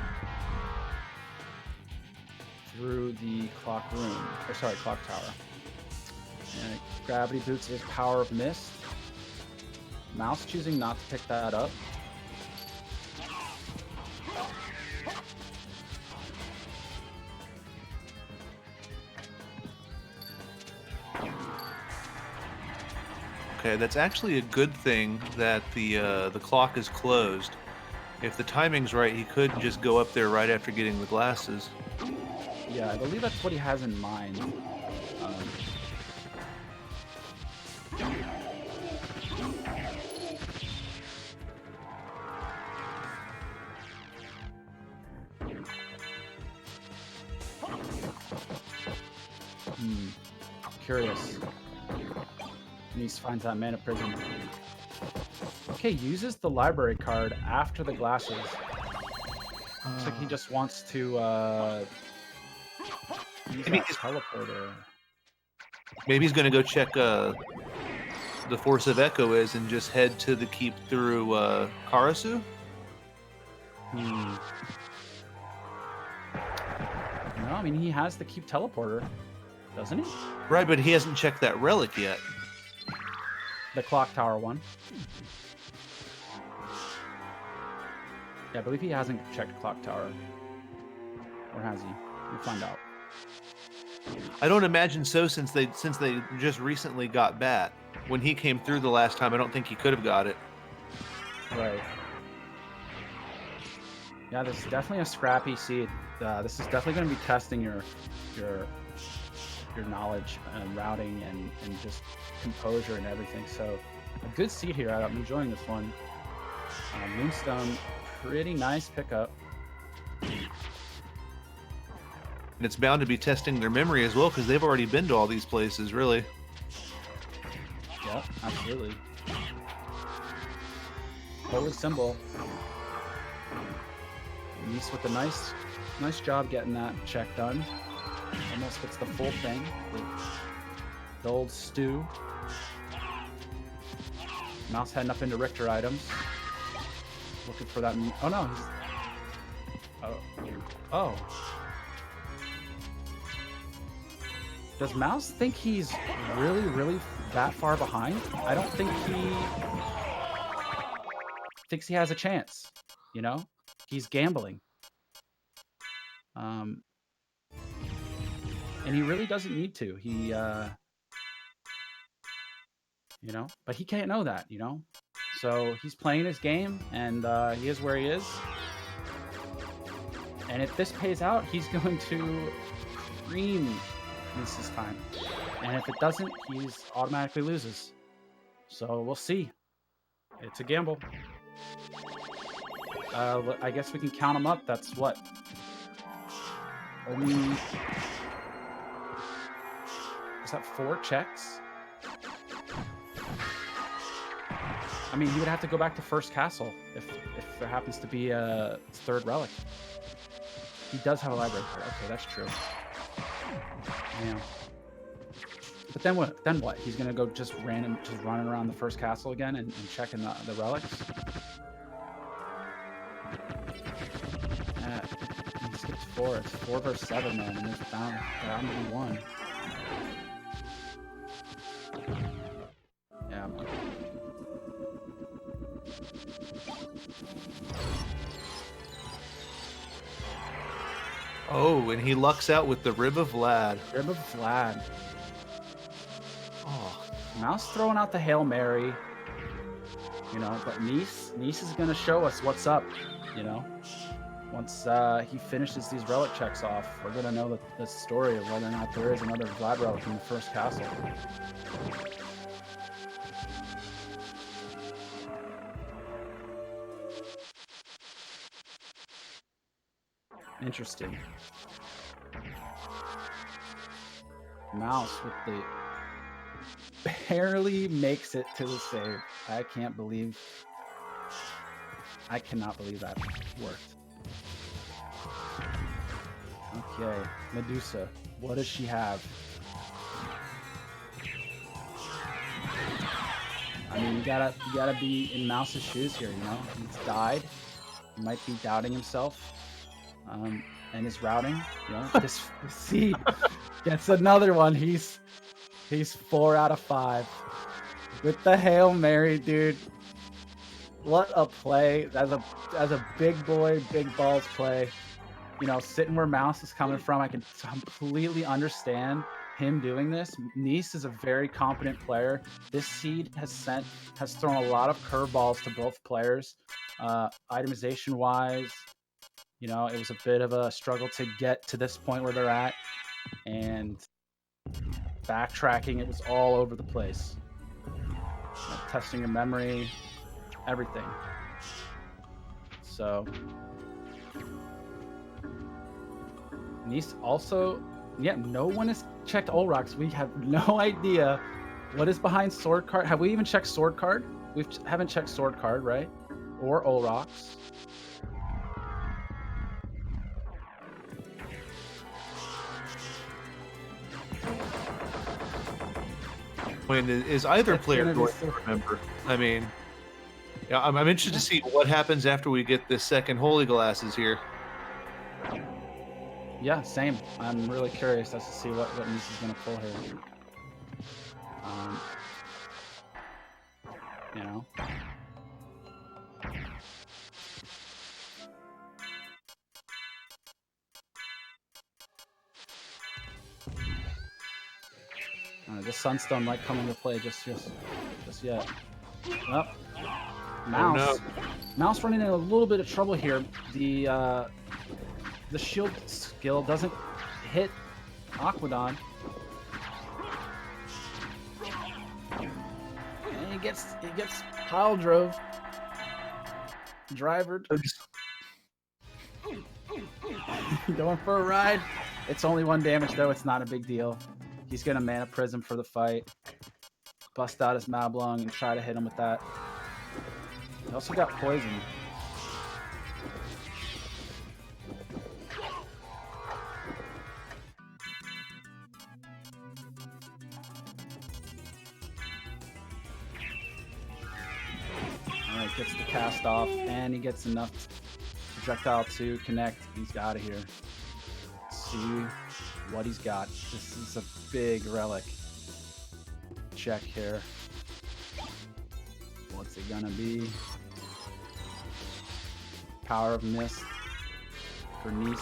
through the clock room, or sorry, clock tower. And gravity boots his power of mist. Mouse choosing not to pick that up. Okay, that's actually a good thing that the clock is closed. If the timing's right, he could just go up there right after getting the glasses. Yeah, I believe that's what he has in mind. Curious. Nice finds that mana prism. Okay, uses the library card after the glasses. Looks like he just wants to use Maybe that teleporter. Maybe he's gonna go check the Force of Echo is and just head to the keep through Karasu. No, I mean he has the keep teleporter, doesn't he? Right, but he hasn't checked that relic yet. The clock tower one. Yeah, I believe he hasn't checked clock tower. Or has he? We'll find out. I don't imagine so, since they just recently got Bat. When he came through the last time, I don't think he could have got it. Right. Yeah, this is definitely a scrappy seed. This is definitely going to be testing your knowledge and routing and just composure and everything. So a good seed here. I'm enjoying this one. Moonstone, pretty nice pickup. And it's bound to be testing their memory as well, because they've already been to all these places, really. Yep, absolutely. Holy symbol. Nice with a nice job getting that check done. Almost gets the full thing. The old stew. Mouse heading up into Richter items. Looking for that. Oh no, he's. Oh. Does Mouse think he's really that far behind? I don't think he thinks he has a chance. You know, he's gambling. And he really doesn't need to. He, you know, but he can't know that, you know? So he's playing his game, and he is where he is. And if this pays out, he's going to cream Nice's time. And if it doesn't, he's automatically loses. So we'll see. It's a gamble. I guess we can count them up. That's what? Only... Is that 4 checks? I mean, he would have to go back to first castle if there happens to be a 3rd relic. He does have a library card. Okay, that's true. Yeah. But then what? Then what? He's gonna go just running around the first castle again and checking the relics. He skips 4. It's 4 versus 7, man, and it's bound to be 1. Yeah. Oh, and he lucks out with the Rib of Vlad. Rib of Vlad. Oh, Mouse throwing out the Hail Mary. You know, but Nice is gonna show us what's up, you know. Once he finishes these relic checks off, we're gonna know the story of whether or not there is another Vlad relic in the first castle. Interesting. Mouse with the barely makes it to the save. I cannot believe that worked. Okay, Medusa. What does she have? I mean, you gotta be in Mouse's shoes here, you know? He's died. He might be doubting himself. And his routing, you know, this seed gets another one. He's 4 out of 5 with the Hail Mary, dude. What a play! As a big boy, big balls play. You know, sitting where Mouse is coming from, I can completely understand him doing this. Nice is a very competent player. This seed has thrown a lot of curveballs to both players, itemization wise. You know, it was a bit of a struggle to get to this point where they're at, and backtracking, it was all over the place. Testing your memory, everything. So, Nice also, yeah, no one has checked Olrox. We have no idea What is behind sword card? Have we even checked sword card? We haven't checked sword card, right? Or Olrox. I mean, is either It's player gonna be going so- to remember? I mean, yeah, I'm interested to see what happens after we get this second Holy Glasses here. Yeah, same. I'm really curious as to see what Nice is gonna pull here. You know. The Sunstone might come into play just yet. Oh, Mouse. Mouse running into a little bit of trouble here. The shield skill doesn't hit Aquadon. And he gets pile drove. Drivered. Going for a ride. It's only 1 damage though, it's not a big deal. He's gonna Mana Prism for the fight. Bust out his Mablung and try to hit him with that. He also got poison. Alright, gets the cast off, and he gets enough projectile to connect. He's out of here. Let's see what he's got. This is a big relic. Check here. What's it gonna be? Power of Mist for Nice.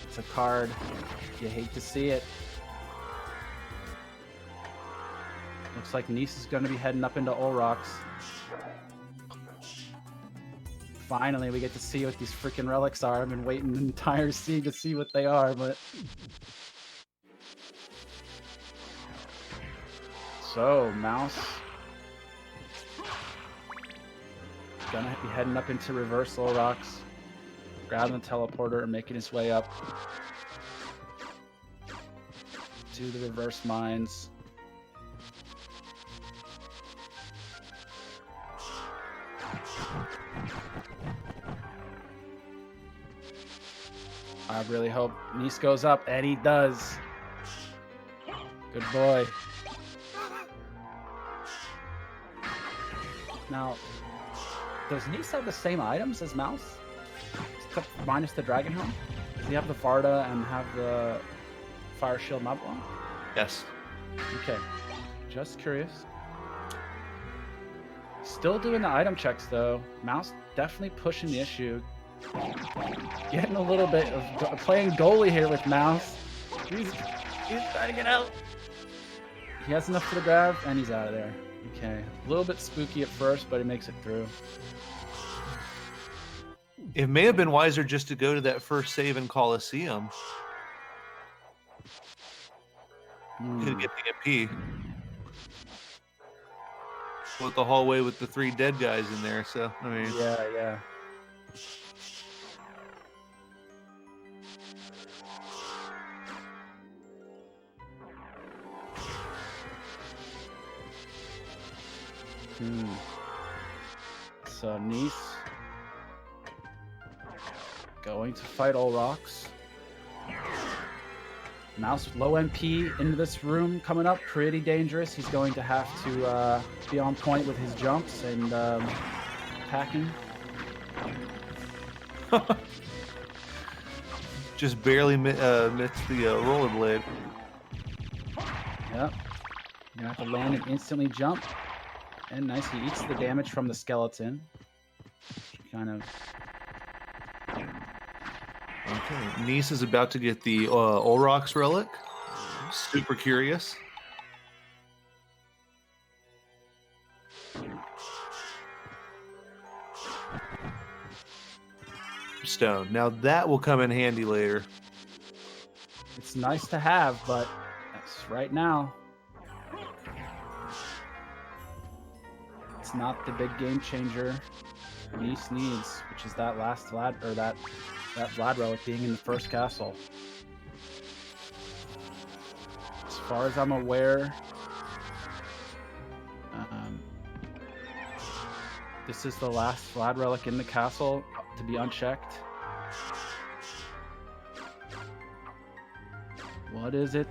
It's a card. You hate to see it. Looks like Nice is gonna be heading up into Olrox. Finally, we get to see what these freaking relics are. I've been waiting the entire scene to see what they are, but... So, Mouse... gonna be heading up into Reverse Olrox. Grabbing the teleporter and making his way up to the Reverse Mines. I really hope Nice goes up, and he does. Good boy. Now, does Nice have the same items as Mouse? Except minus the Dragon Helm? Does he have the Varda and have the Fire Shield Mablung? Yes. Okay. Just curious. Still doing the item checks, though. Mouse definitely pushing the issue. Getting a little bit of playing goalie here with Mouse. He's trying to get out. He has enough for the grab, and he's out of there. Okay. A little bit spooky at first, but he makes it through. It may have been wiser just to go to that first save in Coliseum. To get the MP. With the hallway with the 3 dead guys in there, so, I mean... Yeah. So Nice going to fight Olrox. Mouse low MP into this room coming up, pretty dangerous. He's going to have to be on point with his jumps and attacking. Just barely missed the rollerblade. Yep. You're gonna have to land and instantly jump. And nice, he eats the damage from the skeleton. Kind of. Okay, Nice is about to get the Olrox relic. Super curious. Stone. Now that will come in handy later. It's nice to have, but that's right now. It's not the big game changer Nice needs, which is that last Vlad, or that Vlad relic being in the first castle. As far as I'm aware, This is the last Vlad relic in the castle to be unchecked. What is it?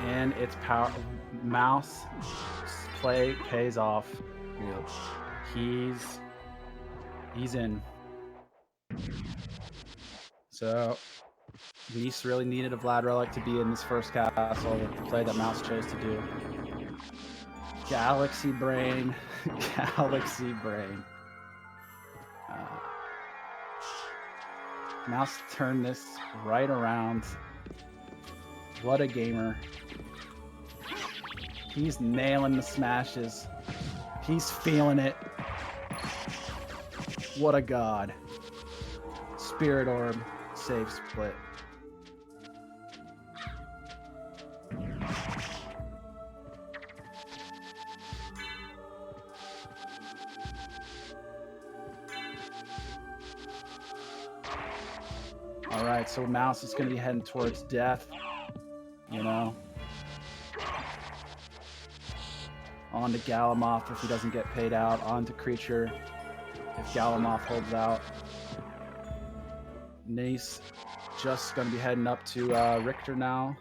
And it's power. Mouse play pays off. Yep. He's in. So Neis really needed a Vlad relic to be in this first castle with the play that Mouse chose to do. Galaxy Brain. Galaxy Brain. Mouse turned this right around. What a gamer. He's nailing the smashes. He's feeling it. What a god. Spirit Orb. Save split. Alright, so Mouse is going to be heading towards death. You know. On to Galamoth if he doesn't get paid out. On to Creature if Galamoth holds out. Neis just going to be heading up to Richter now.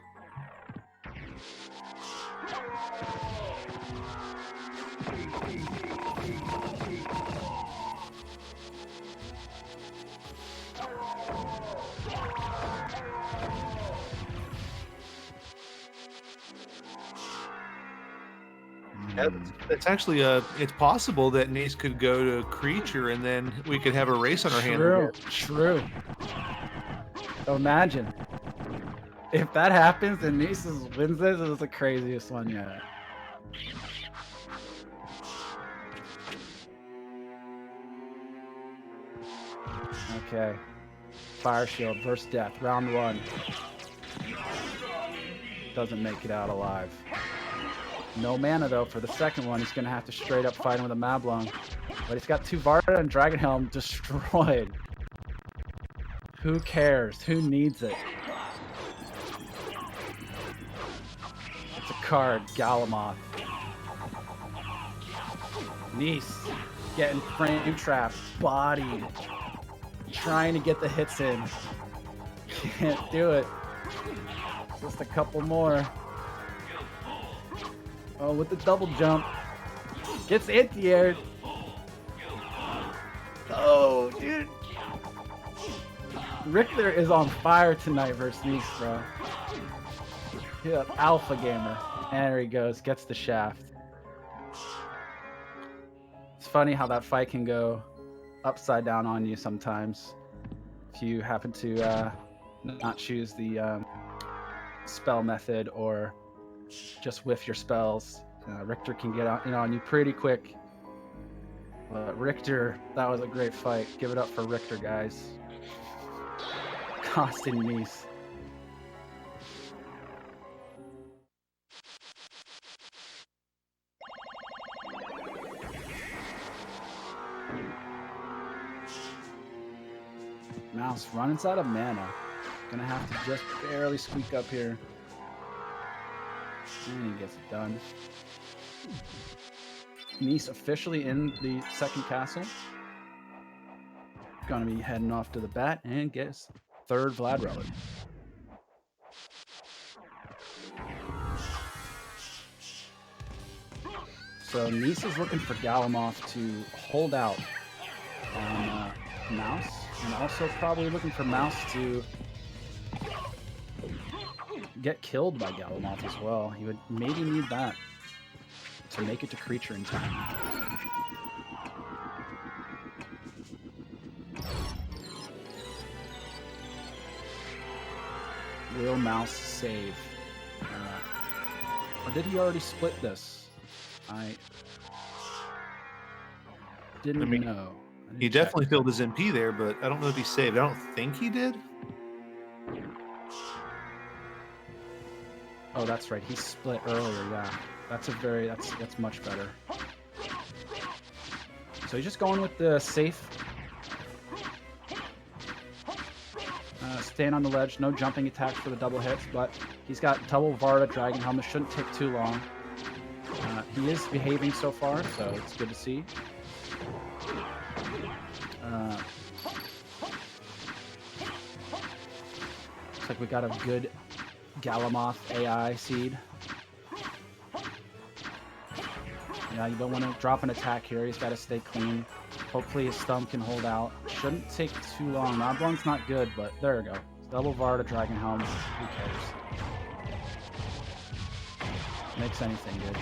Yeah, it's actually it's possible that Neis could go to Creature and then we could have a race on our hands. True. So imagine if that happens and Neis wins this. It was the craziest one yet. Okay. Fire Shield versus Death, round 1. Doesn't make it out alive. No mana though for the second one. He's gonna have to straight up fight him with a Mablung. But he's got 2 Varda and Dragon Helm destroyed. Who cares? Who needs it? It's a card, Galamoth. Neis getting frame trapped, bodied, trying to get the hits in. Can't do it. Just a couple more. Oh, with the double jump. Gets anti-aired. Oh, dude. Richter is on fire tonight versus Neis, bro. Yeah, alpha gamer. And there he goes. Gets the shaft. It's funny how that fight can go upside down on you sometimes. If you happen to not choose the spell method or just whiff your spells, Richter can get on you pretty quick. But Richter, that was a great fight. Give it up for Richter, guys. Costing Neis. Mouse running out of mana. Gonna have to just barely squeak up here. And he gets it done. Neis officially in the second castle. Gonna be heading off to the bat and gets 3rd Vlad relic. So Neis is looking for Galamoth to hold out on Mouse, and also probably looking for Mouse to get killed by Galamoth as well. He would maybe need that to make it to Creature in time. Will Mouse save? Or did he already split this? I didn't know. He definitely filled his MP there, but I don't know if he saved. I don't think he did. Oh, that's right. He split earlier. Yeah, that's much better. So he's just going with the safe. Staying on the ledge, no jumping attacks for the double hits, but he's got double Varda Dragon Helm. It shouldn't take too long. he is behaving so far, so it's good to see. Looks like we got a good Galamoth AI seed. Yeah, you don't want to drop an attack here. He's got to stay clean. Hopefully his thumb can hold out. Shouldn't take too long. Moblung's not good, but there we go. Double VAR to Dragon Helm. Who cares? Makes anything good.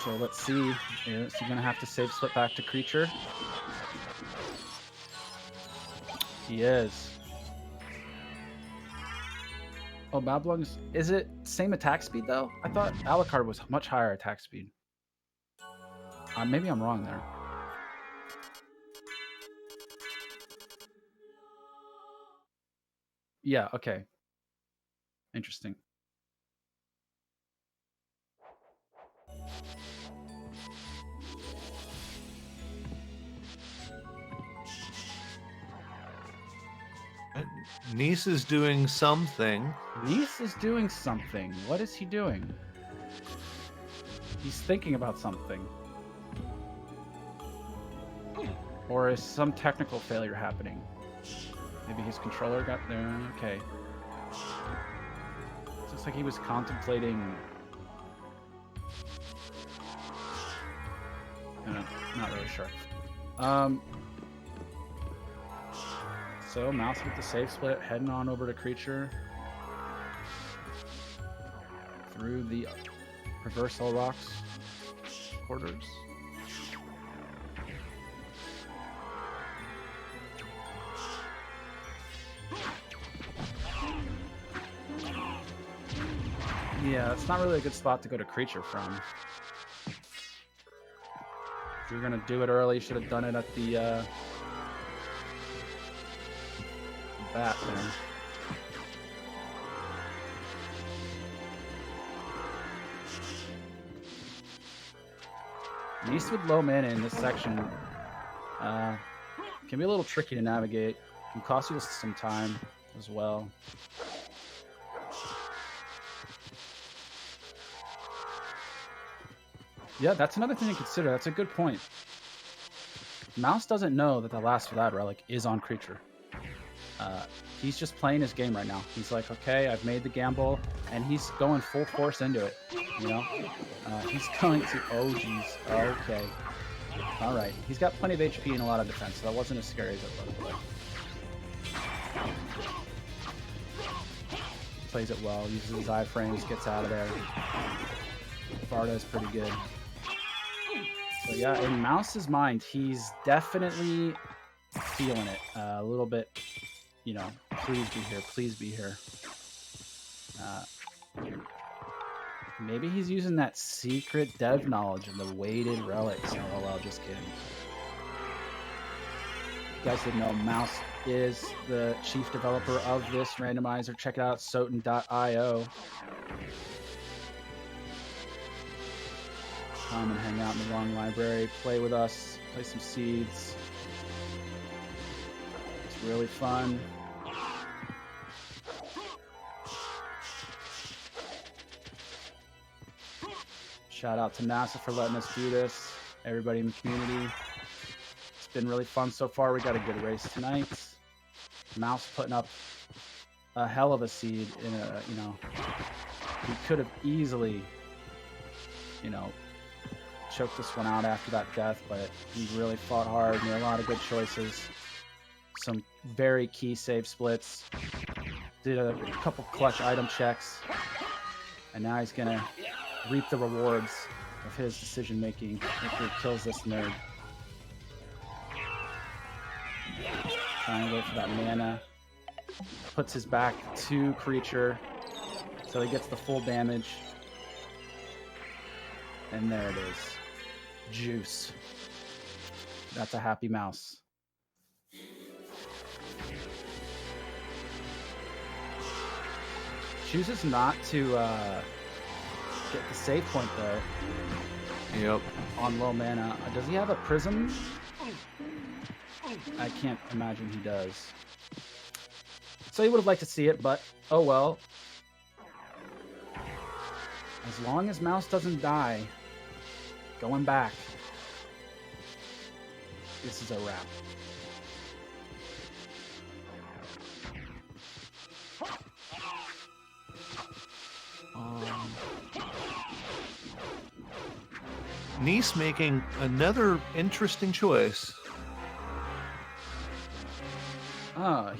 So let's see. Is he gonna have to save split back to creature? He is. Oh, Moblung's... Is it same attack speed, though? I thought Alucard was much higher attack speed. Maybe I'm wrong there. Yeah, okay. Interesting. Neis is doing something. Neis is doing something. What is he doing? He's thinking about something. Or is some technical failure happening? Maybe his controller got there. Okay. It looks like he was contemplating... not really sure. So, Mouse with the save split, heading on over to creature. Through the reversal rocks quarters. Yeah, it's not really a good spot to go to creature from. If you're gonna do it early, you should have done it at the bat there. Neis with low mana in this section can be a little tricky to navigate. Can cost you some time as well. Yeah, that's another thing to consider. That's a good point. Mouse doesn't know that the last Vlad relic is on creature. He's just playing his game right now. He's like, okay, I've made the gamble, and he's going full force into it. You know, he's going to. Oh, geez. Okay. All right. He's got plenty of HP and a lot of defense, so that wasn't as scary as it was. Plays it well. Uses his iframes, gets out of there. Varda is pretty good. So yeah, in Mouse's mind, he's definitely feeling it a little bit. You know, please be here, please be here. Maybe he's using that secret dev knowledge of the weighted relics. LOL, just kidding. You guys didn't know, Mouse is the chief developer of this randomizer. Check it out, SotN.io. Come and hang out in the wrong library, play with us, play some seeds. It's really fun. Shout out to NASA for letting us do this. Everybody in the community. It's been really fun so far. We got a good race tonight. Mouse putting up a hell of a seed in a, you know, he could have easily, you know, choked this one out after that death, but he really fought hard, made a lot of good choices. Some very key save splits. Did a couple clutch item checks. And now he's gonna reap the rewards of his decision making if he kills this nerd. Trying to wait for that mana. Puts his back to creature so he gets the full damage. And there it is. Juice. That's a happy mouse. Chooses not to get the save point though. Yep. On low mana. Does he have a prism? I can't imagine he does. It's So you would have liked to see it, but oh well. As long as Mouse doesn't die, going back, this is a wrap. Neis making another interesting choice.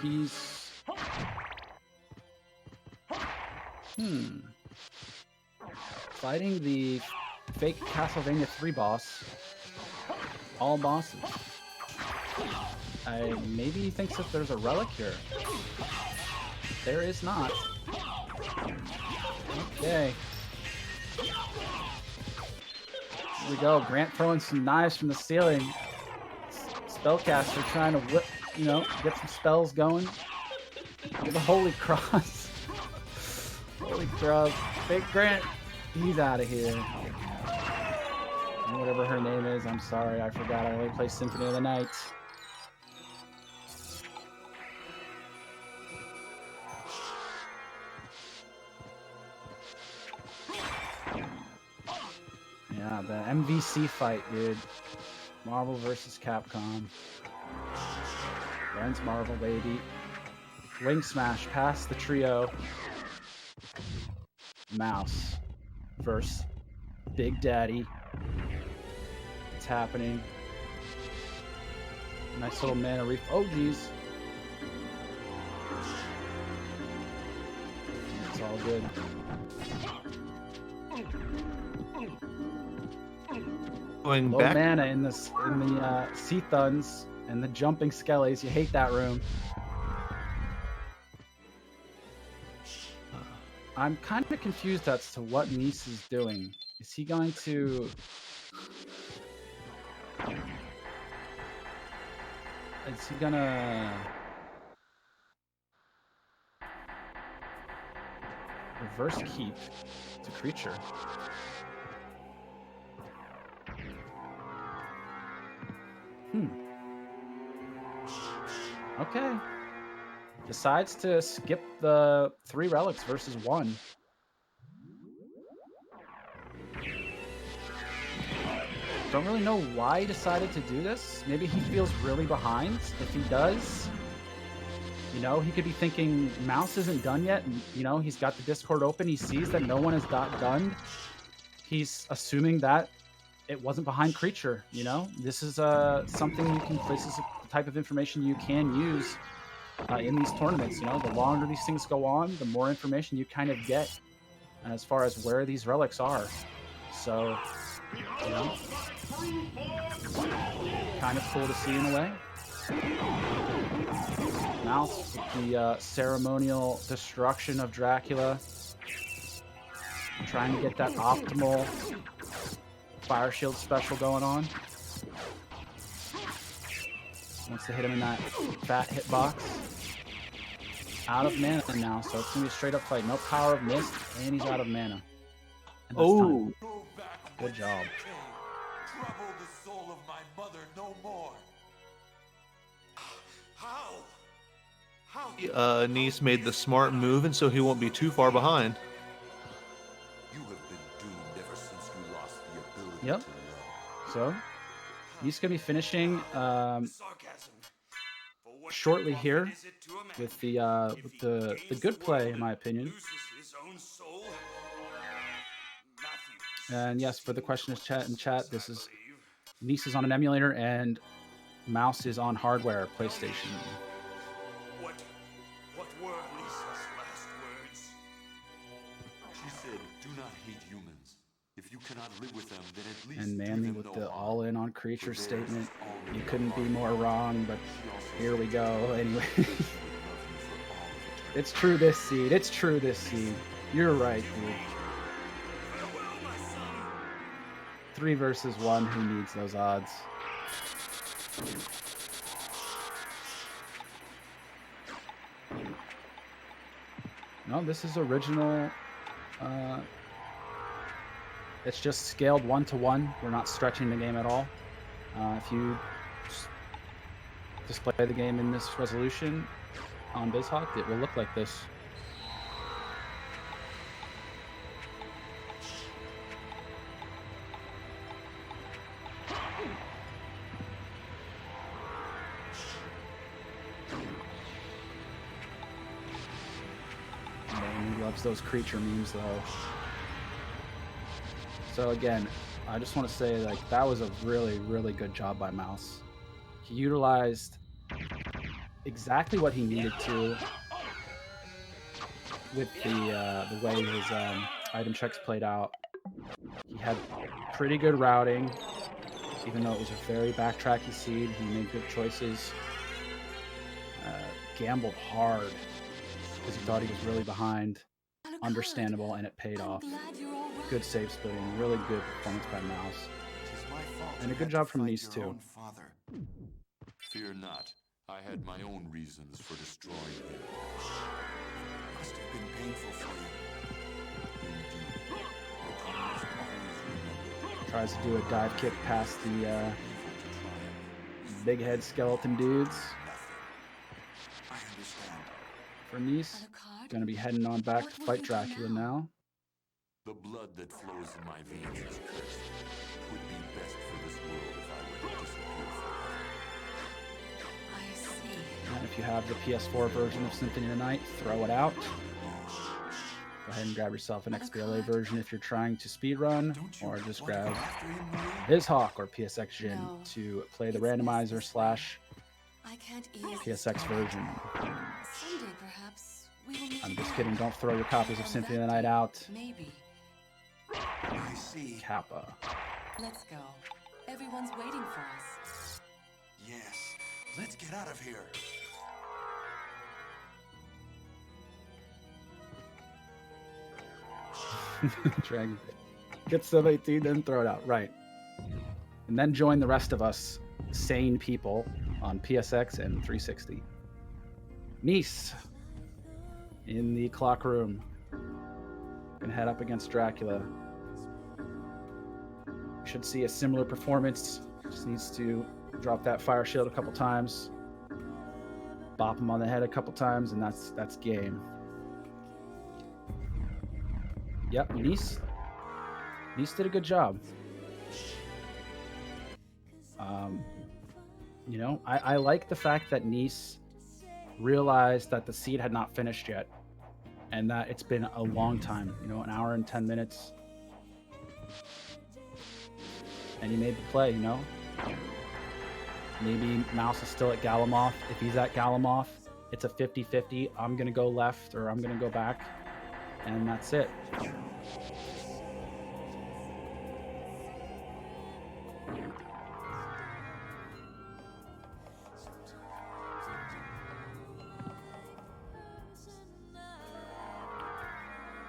He's... Fighting the fake Castlevania 3 boss. All bosses. Maybe he thinks that there's a relic here. There is not. Okay. Here we go. Grant throwing some knives from the ceiling. Spellcaster trying to whip, you know, get some spells going. Get the Holy Cross. Holy Cross. Fake Grant. He's out of here. And whatever her name is, I'm sorry. I forgot. I only play Symphony of the Night. Yeah, the MVC fight, dude. Marvel versus Capcom. Friends Marvel, baby. Wing smash past the trio. Mouse versus Big Daddy. It's happening. Nice little mana reef. Oh, geez. It's all good. Going Low back. mana in the Sea Thuns and the jumping Skellies. You hate that room. I'm kind of confused as to what Neis is doing. Is he going to... Is he gonna... reverse keep to creature? Okay. Decides to skip the 3 relics versus 1. Don't really know why he decided to do this. Maybe he feels really behind. If he does, you know, he could be thinking Mouse isn't done yet. And, you know, he's got the Discord open. He sees that no one is done. He's assuming that it wasn't behind creature, you know? This is something you can, this is the type of information you can use in these tournaments, you know? The longer these things go on, the more information you kind of get as far as where these relics are. So, you know, kind of cool to see in a way. Mouse, the ceremonial destruction of Dracula. Trying to get that optimal Fire Shield special going on. Wants to hit him in that fat hitbox. Out of mana now, so it's going to be a straight up fight. No Power of Mist, and he's out of mana. And that's time. Good job. Trouble the soul of my mother no more. How? Neis made the smart move, and so he won't be too far behind. You have been doomed ever since you lost the ability Yep. to So, he's going to be finishing Sarcasm. For what shortly here profit is it to a man with if he the gains good the play, world in my and opinion. loses his own soul? Matthew, And yes, for the question is chat in chat, this is I Neis is on an emulator and Mouse is on hardware, PlayStation. What were Lisa's last words? She said, "Do not hate humans. If you cannot live with them, then at least And do Manly them with no the harm." all in on creature For theirs statement. is already You the couldn't be harm. more wrong, but She also here we said go. Anyway, she would love you for all of eternity. it's true this seed. It's true this seed. You're right, dude. Farewell, my son. 3 versus 1. Who needs those odds? No, this is original. It's just scaled 1-to-1. We're not stretching the game at all. If you display the game in this resolution, on BizHawk, it will look like this. Man, he loves those creature memes though. So again, I just want to say like that was a really, really good job by Mouse. He utilized exactly what he needed to with the way his item checks played out. He had pretty good routing, even though it was a very backtracky seed. He made good choices. Gambled hard because he thought he was really behind. Understandable, and it paid off. Good save splitting, really good performance by Mouse. And a good job from Neis too. Fear not, I had my own reasons for destroying him. It must have been painful for you. Indeed. But you must always remember. Tries to do a dive kick past the big head skeleton dudes. I understand. For Neis, gonna be heading on back to fight Dracula now. The blood that flows in my veins is cursed. It would be best for this world if I were to disappear forever. I see. And if you have the PS4 version of Symphony of the Night, throw it out. Go ahead and grab yourself an XBLA version if you're trying to speedrun, or just grab BizHawk or PSX Gen to play the randomizer / I can't easily PSX version. Someday, perhaps, we will meet I'm just again. kidding, don't throw your copies of Symphony of the Night out. Maybe. I see. Kappa. Let's go. Everyone's waiting for us. Yes. Let's get out of here. Dragon. Get sub 18, then throw it out. Right. And then join the rest of us sane people on PSX and 360. Neis in the clock room. Gonna head up against Dracula. Should see a similar performance. Just needs to drop that fire shield a couple times. Bop him on the head a couple times, and that's game. Yep, Neis did a good job. You know, I like the fact that Neis realized that the seed had not finished yet, and that it's been a long time, you know, an hour and 10 minutes. And he made the play, you know? Maybe Mouse is still at Galamoth. If he's at Galamoth, it's a 50-50. I'm going to go left or I'm going to go back. And that's it.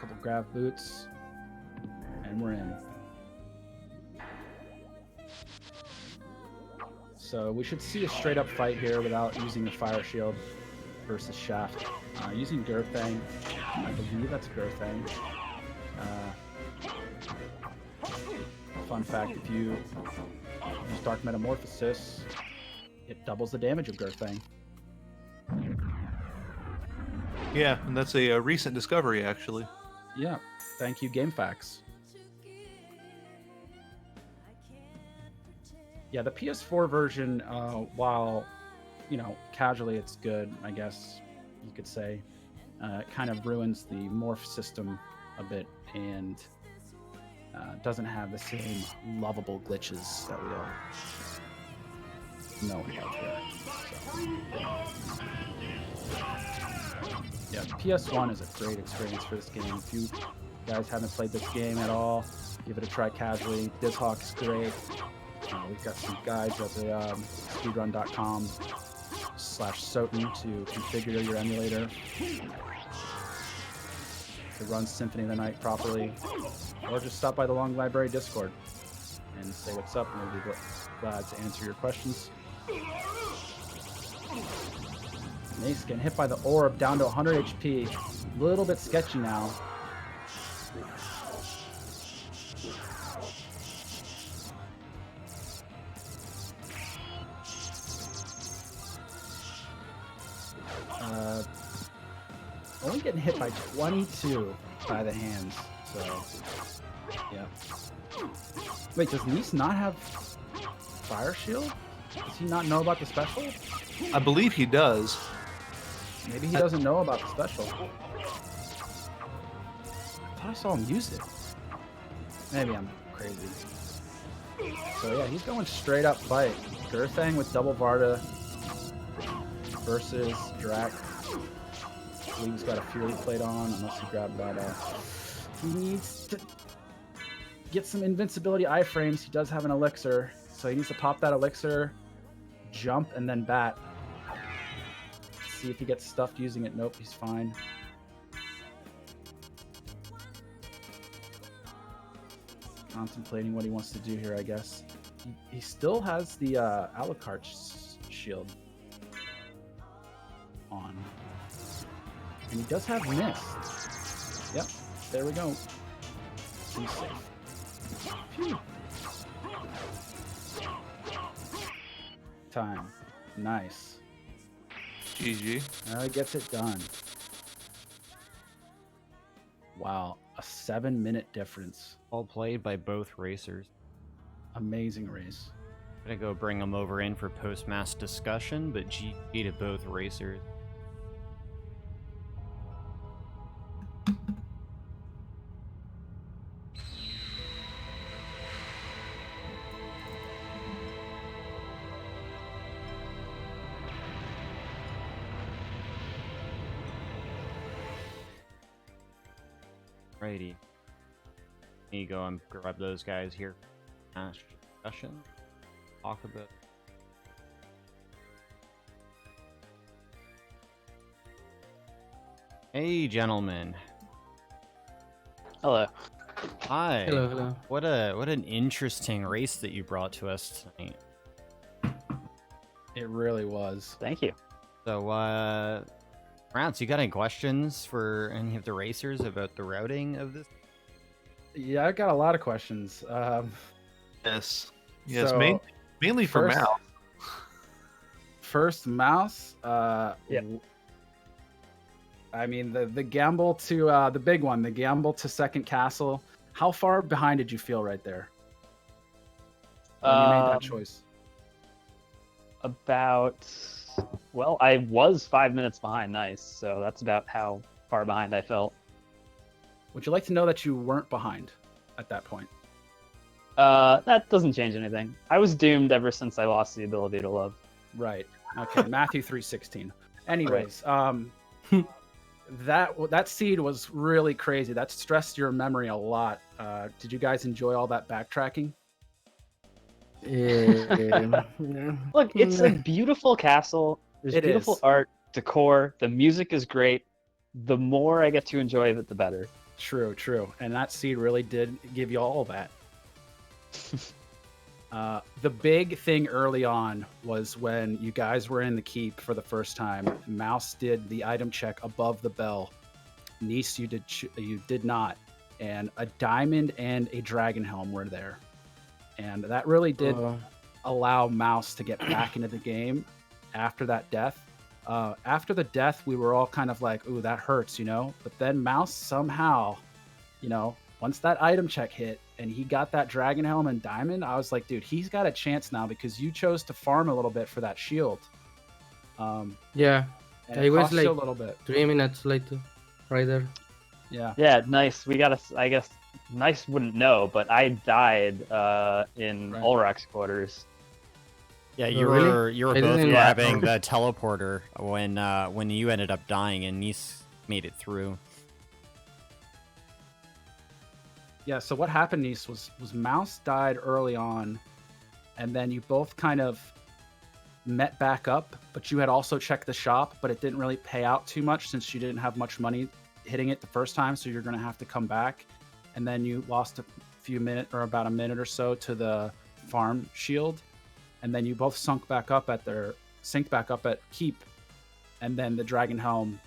Couple grab boots. And we're in. So we should see a straight up fight here without using the fire shield versus Shaft. Using Gurthang, I believe that's Gurthang. Fun fact, if you use Dark Metamorphosis, it doubles the damage of Gurthang. Yeah, and that's a recent discovery, actually. Yeah, thank you, GameFAQs. Yeah, the PS4 version, while, you know, casually it's good, I guess you could say, it kind of ruins the morph system a bit and doesn't have the same lovable glitches that we all know and love here. So. Yeah, PS1 is a great experience for this game. If you guys haven't played this game at all, give it a try casually. BizHawk is great. We've got some guides at the speedrun.com /SotN to configure your emulator to run Symphony of the Night properly, or just stop by the Long Library Discord and say what's up, and we'll be glad to answer your questions. Neis getting hit by the orb, down to 100 HP. A little bit sketchy now. only getting hit by 22 by the hands. So, yeah. Wait, does Neis not have Fire Shield? Does he not know about the special? I believe he does. Maybe he doesn't know about the special. I thought I saw him use it. Maybe I'm crazy. So yeah, he's going straight up fight. Durthang with double Varda versus Drac. Lee's got a Fury Plate on, unless he grabbed that. He needs to get some invincibility iframes. He does have an elixir, so he needs to pop that elixir, jump, and then bat. See if he gets stuffed using it. Nope, he's fine. Contemplating what he wants to do here, I guess. He still has the Alucard shield on. And he does have Mist. Yep, there we go. He's safe. Phew. Time. Nice. GG. Gets it done. Wow, a 7-minute difference. All played by both racers. Amazing race. I'm gonna go bring them over in for post-match discussion, but GG to both racers. Righty. There you go, I'm grab those guys here. Match discussion. Talk about. Hey, gentlemen. Hello. Hi. Hello, hello. What an interesting race that you brought to us tonight. It really was. Thank you. So, Rance, you got any questions for any of the racers about the routing of this? Yeah, I've got a lot of questions. Yes. Yes, So, mainly for first- Mal. First, Mouse. Yep. I mean, the gamble to the big one, the gamble to second castle. How far behind did you feel right there when you made that choice? Well, I was 5 minutes behind Nice, so that's about how far behind I felt. Would you like to know that you weren't behind at that point? That doesn't change anything. I was doomed ever since I lost the ability to love. Right. Okay. Matthew 3:16. Anyways, that seed was really crazy. That stressed your memory a lot. Did you guys enjoy all that backtracking? Yeah. Look, it's a beautiful castle. There's It beautiful is. art, decor. The music is great. The more I get to enjoy it, the better. True, true. And that seed really did give you all that. The big thing early on was when you guys were in the keep for the first time. Mouse did the item check above the bell. Neis, you did not. And a diamond and a dragon helm were there. And that really did allow Mouse to get back into the game after that death. After the death, we were all kind of like, ooh, that hurts, you know? But then Mouse somehow, you know, once that item check hit and he got that dragon helm and diamond, I was like, dude, he's got a chance now because you chose to farm a little bit for that shield. Yeah, And I it was cost like you a little bit. 3 minutes later, right there. Yeah. Yeah, Nice. I guess Nice wouldn't know, but I died in Right. Ulrach's quarters. Yeah, Oh, you really? were you were I both didn't- grabbing the teleporter when you ended up dying and Nice made it through. Yeah, so what happened, Nice, was Mouse died early on, and then you both kind of met back up, but you had also checked the shop, but it didn't really pay out too much since you didn't have much money hitting it the first time, so you're going to have to come back. And then you lost a few minutes, or about a minute or so, to the farm shield, and then you both synced back up at keep, and then the dragon helm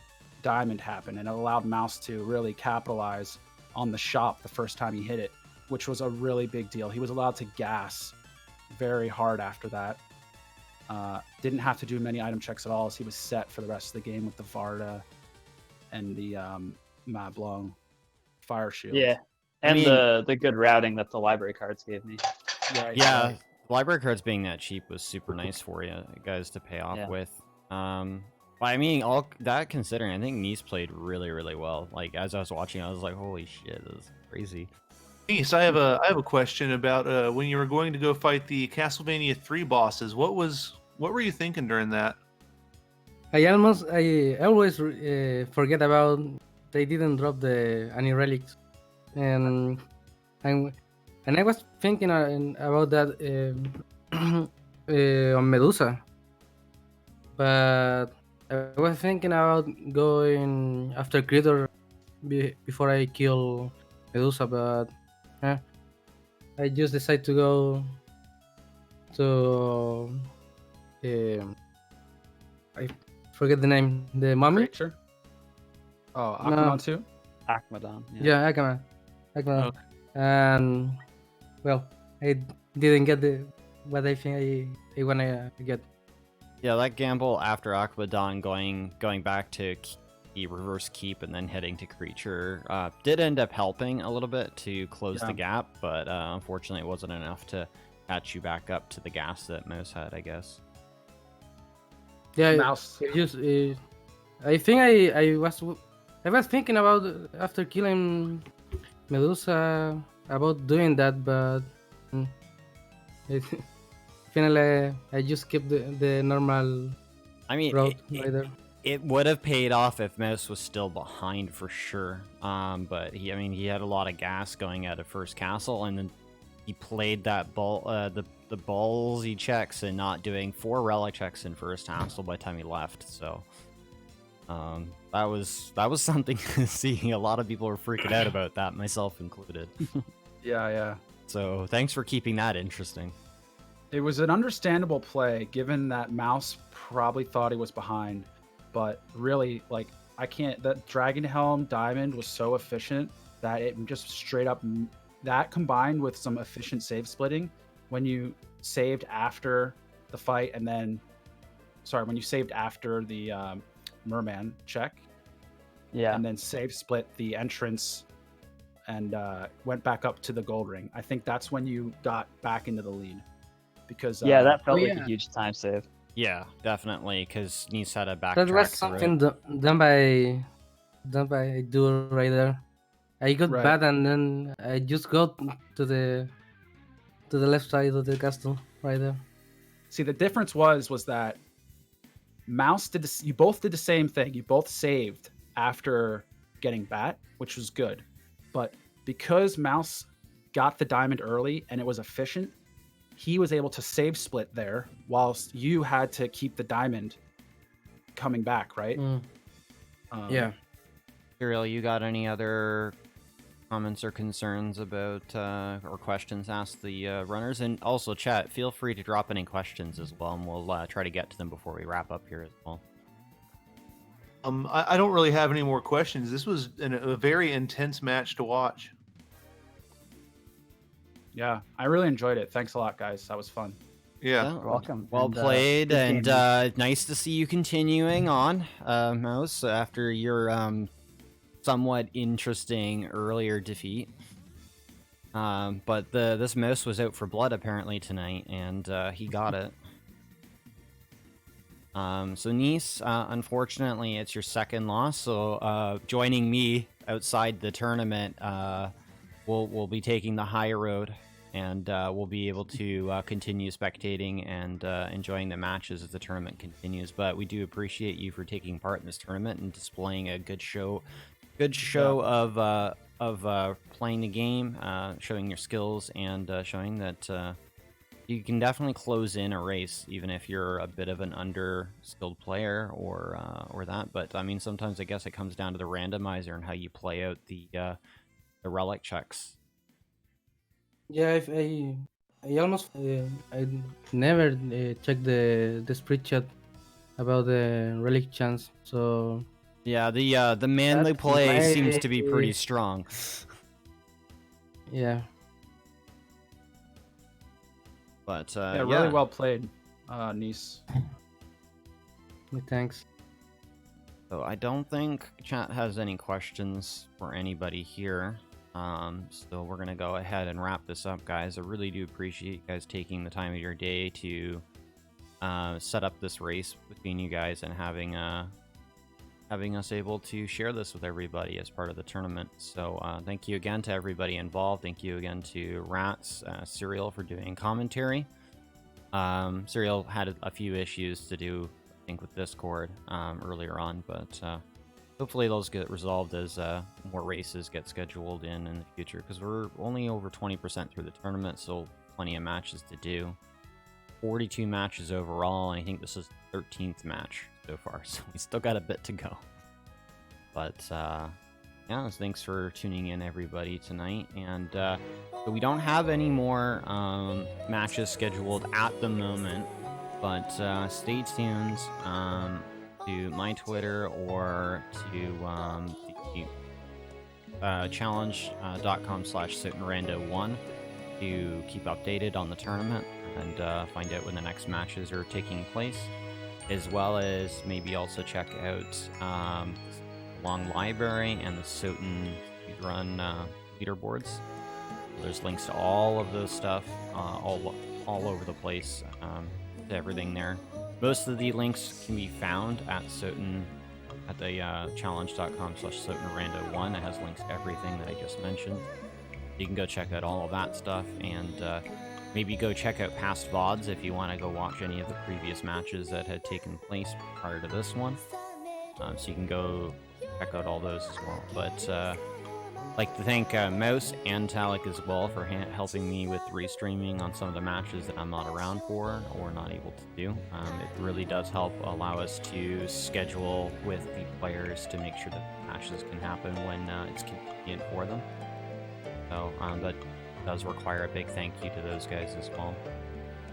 diamond happened, and it allowed Mouse to really capitalize on the shop the first time he hit it, which was a really big deal. He was allowed to gas very hard after that. Didn't have to do many item checks at all, as he was set for the rest of the game with the Varda and the Mad Blanc fire shield. Yeah, I and mean- the good routing that the library cards gave me. Right, Yeah, right. library cards being that cheap was super nice for you guys to pay off Yeah. with. But I mean, all that considering, I think Nice played really, really well. Like as I was watching, I was like, "Holy shit, this is crazy." Nice, I have a question about when you were going to go fight the Castlevania 3 bosses. What were you thinking during that? I always forget about they didn't drop any relics, and and I was thinking about that on Medusa, but I was thinking about going after Creator before I kill Medusa, but I just decided to go to I forget the name, the mummy. Creature? Oh, No. Aquaman 2? Akmadon. Yeah, Akama. Okay. And well, I didn't get what I think I wanna get. Yeah, that gamble after Aquadon going back to the reverse keep and then heading to creature did end up helping a little bit to close the gap, but unfortunately it wasn't enough to catch you back up to the gas that Mouse had, I guess. Yeah, Mouse. I think I was thinking about after killing Medusa about doing that, but finally I just kept the normal I mean, route right there. it would have paid off if Mouse was still behind for sure. But he had a lot of gas going out of first castle, and then he played that the ballsy checks and not doing 4 relic checks in first castle by the time he left. So that was something to see. A lot of people were freaking out about that, myself included. Yeah. So thanks for keeping that interesting. It was an understandable play, given that Mouse probably thought he was behind. But really, like, that Dragon Helm Diamond was so efficient that it just straight up, that combined with some efficient save splitting, when you saved after the fight and then, when you saved after the Merman check, Yeah. and then save split the entrance and went back up to the gold ring. I think that's when you got back into the lead. Because Yeah, that felt Oh, like yeah. a huge time save. Yeah, definitely, because Nice had a backtrack. That was through something it. done by Duel right there. I got Right. bad and then I just got to the left side of the castle right there. See, the difference was that Mouse did this. You both did the same thing. You both saved after getting bat, which was good. But because Mouse got the diamond early and it was efficient, he was able to save split there, whilst you had to keep the diamond coming back, right? Yeah. Kirill, you got any other comments or concerns about or questions asked the runners? And also, chat, feel free to drop any questions as well, and we'll try to get to them before we wrap up here as well. I don't really have any more questions. This was a very intense match to watch. Yeah, I really enjoyed it. Thanks a lot, guys. That was fun. Yeah. You're welcome. Well And, played, good and game. nice to see you continuing on, Mouse, after your somewhat interesting earlier defeat. But this Mouse was out for blood apparently tonight, and he got it. So Nice, unfortunately, it's your second loss. So joining me outside the tournament, we'll be taking the high road, and we'll be able to continue spectating and enjoying the matches as the tournament continues. But we do appreciate you for taking part in this tournament and displaying a good show of playing the game, showing your skills, and showing that you can definitely close in a race, even if you're a bit of an under-skilled player or that. But I mean, sometimes I guess it comes down to the randomizer and how you play out the relic checks. Yeah, I almost I never checked the spreadsheet about the relic chance. So Yeah, the manly That's play seems to be pretty nice. strong. yeah, But Yeah, really well played, Nice. thanks. So I don't think chat has any questions for anybody here. So we're gonna go ahead and wrap this up, guys. I really do appreciate you guys taking the time of your day to set up this race between you guys and having us able to share this with everybody as part of the tournament. So thank you again to everybody involved. Thank you again to Rats, Serial for doing commentary. Serial had a few issues to do, I think, with Discord earlier on, but hopefully those get resolved as more races get scheduled in the future, because we're only over 20% through the tournament, so plenty of matches to do. 42 matches overall, and I think this is the 13th match so far, so we still got a bit to go. But yeah, thanks for tuning in, everybody, tonight. And so we don't have any more matches scheduled at the moment, but stay tuned to my Twitter or to challenge.com/SotNRando1 to keep updated on the tournament and find out when the next matches are taking place, as well as maybe also check out Long Library and the SotN Speedrun leaderboards. There's links to all of those stuff all over the place, to everything there. Most of the links can be found at SotN at the challenge.com/SotNRando1. It has links to everything that I just mentioned. You can go check out all of that stuff, and maybe go check out past VODs if you want to go watch any of the previous matches that had taken place prior to this one. So you can go check out all those as well. But I'd like to thank Mouse and Talik as well for helping me with restreaming on some of the matches that I'm not around for or not able to do. It really does help allow us to schedule with the players to make sure that the matches can happen when it's convenient for them. So that does require a big thank you to those guys as well.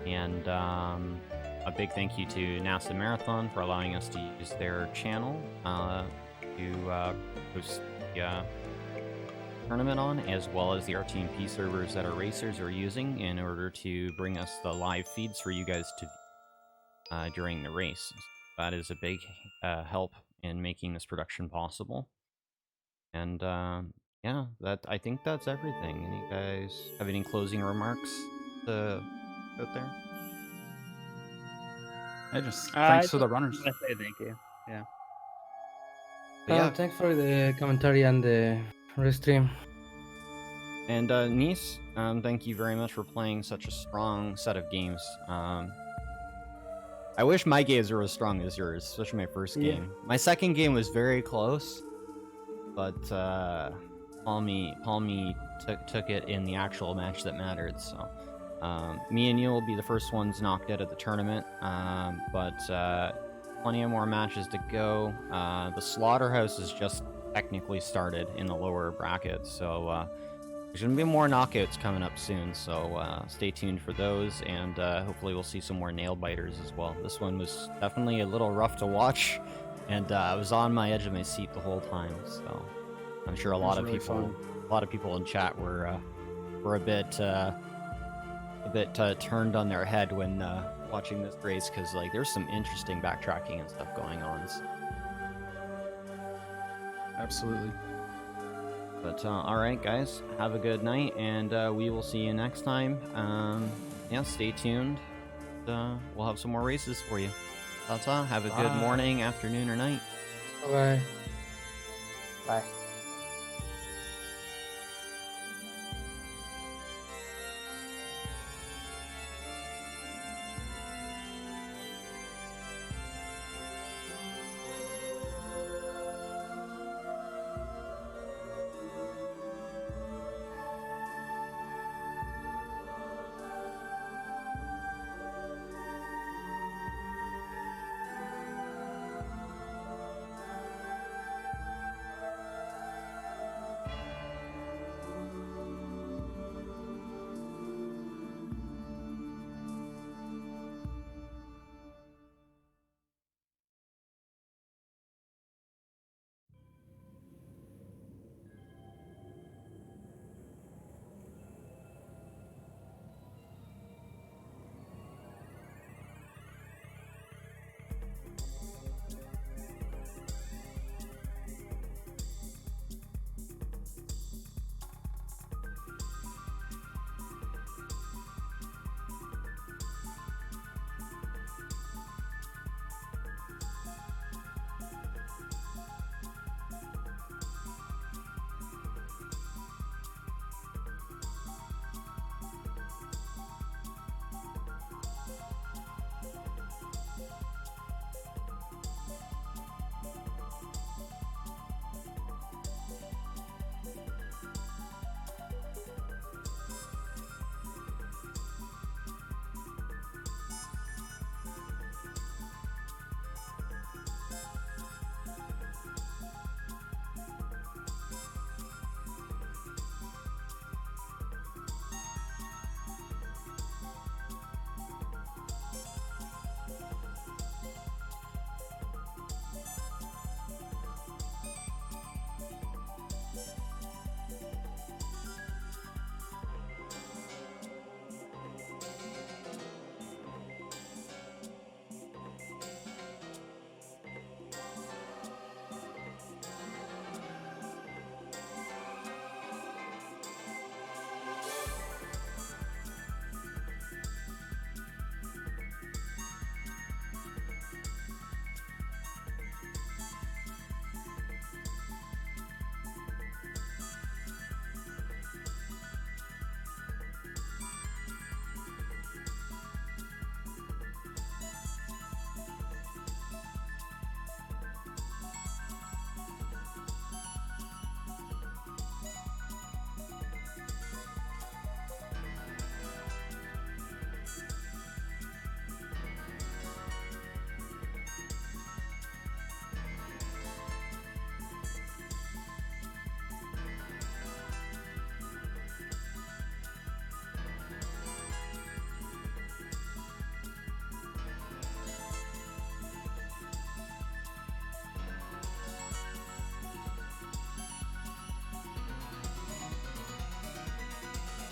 And a big thank you to NASA Marathon for allowing us to use their channel to host the tournament on, as well as the RTMP servers that our racers are using in order to bring us the live feeds for you guys to during the race. That is a big help in making this production possible. And yeah, I think that's everything. Any guys have any closing remarks out there? Thanks to the runners. I say thank you. Yeah. But yeah, Thanks for the commentary and the restream. and Neis, thank you very much for playing such a strong set of games. I wish my games were as strong as yours, especially my first Yeah. game. My second game was very close, but Palmy took it in the actual match that mattered. So me and you will be the first ones knocked out of the tournament, but plenty of more matches to go. The Slaughterhouse has just technically started in the lower brackets, so there's going to be more knockouts coming up soon, so stay tuned for those, and hopefully we'll see some more nail biters as well. This one was definitely a little rough to watch, and I was on my edge of my seat the whole time, so I'm sure a lot of people in chat were a bit turned on their head when watching this race, because like there's some interesting backtracking and stuff going on. So. Absolutely. But all right, guys, have a good night, and we will see you next time. Yeah, stay tuned. We'll have some more races for you. Have a good morning, afternoon, or night. Bye. Bye.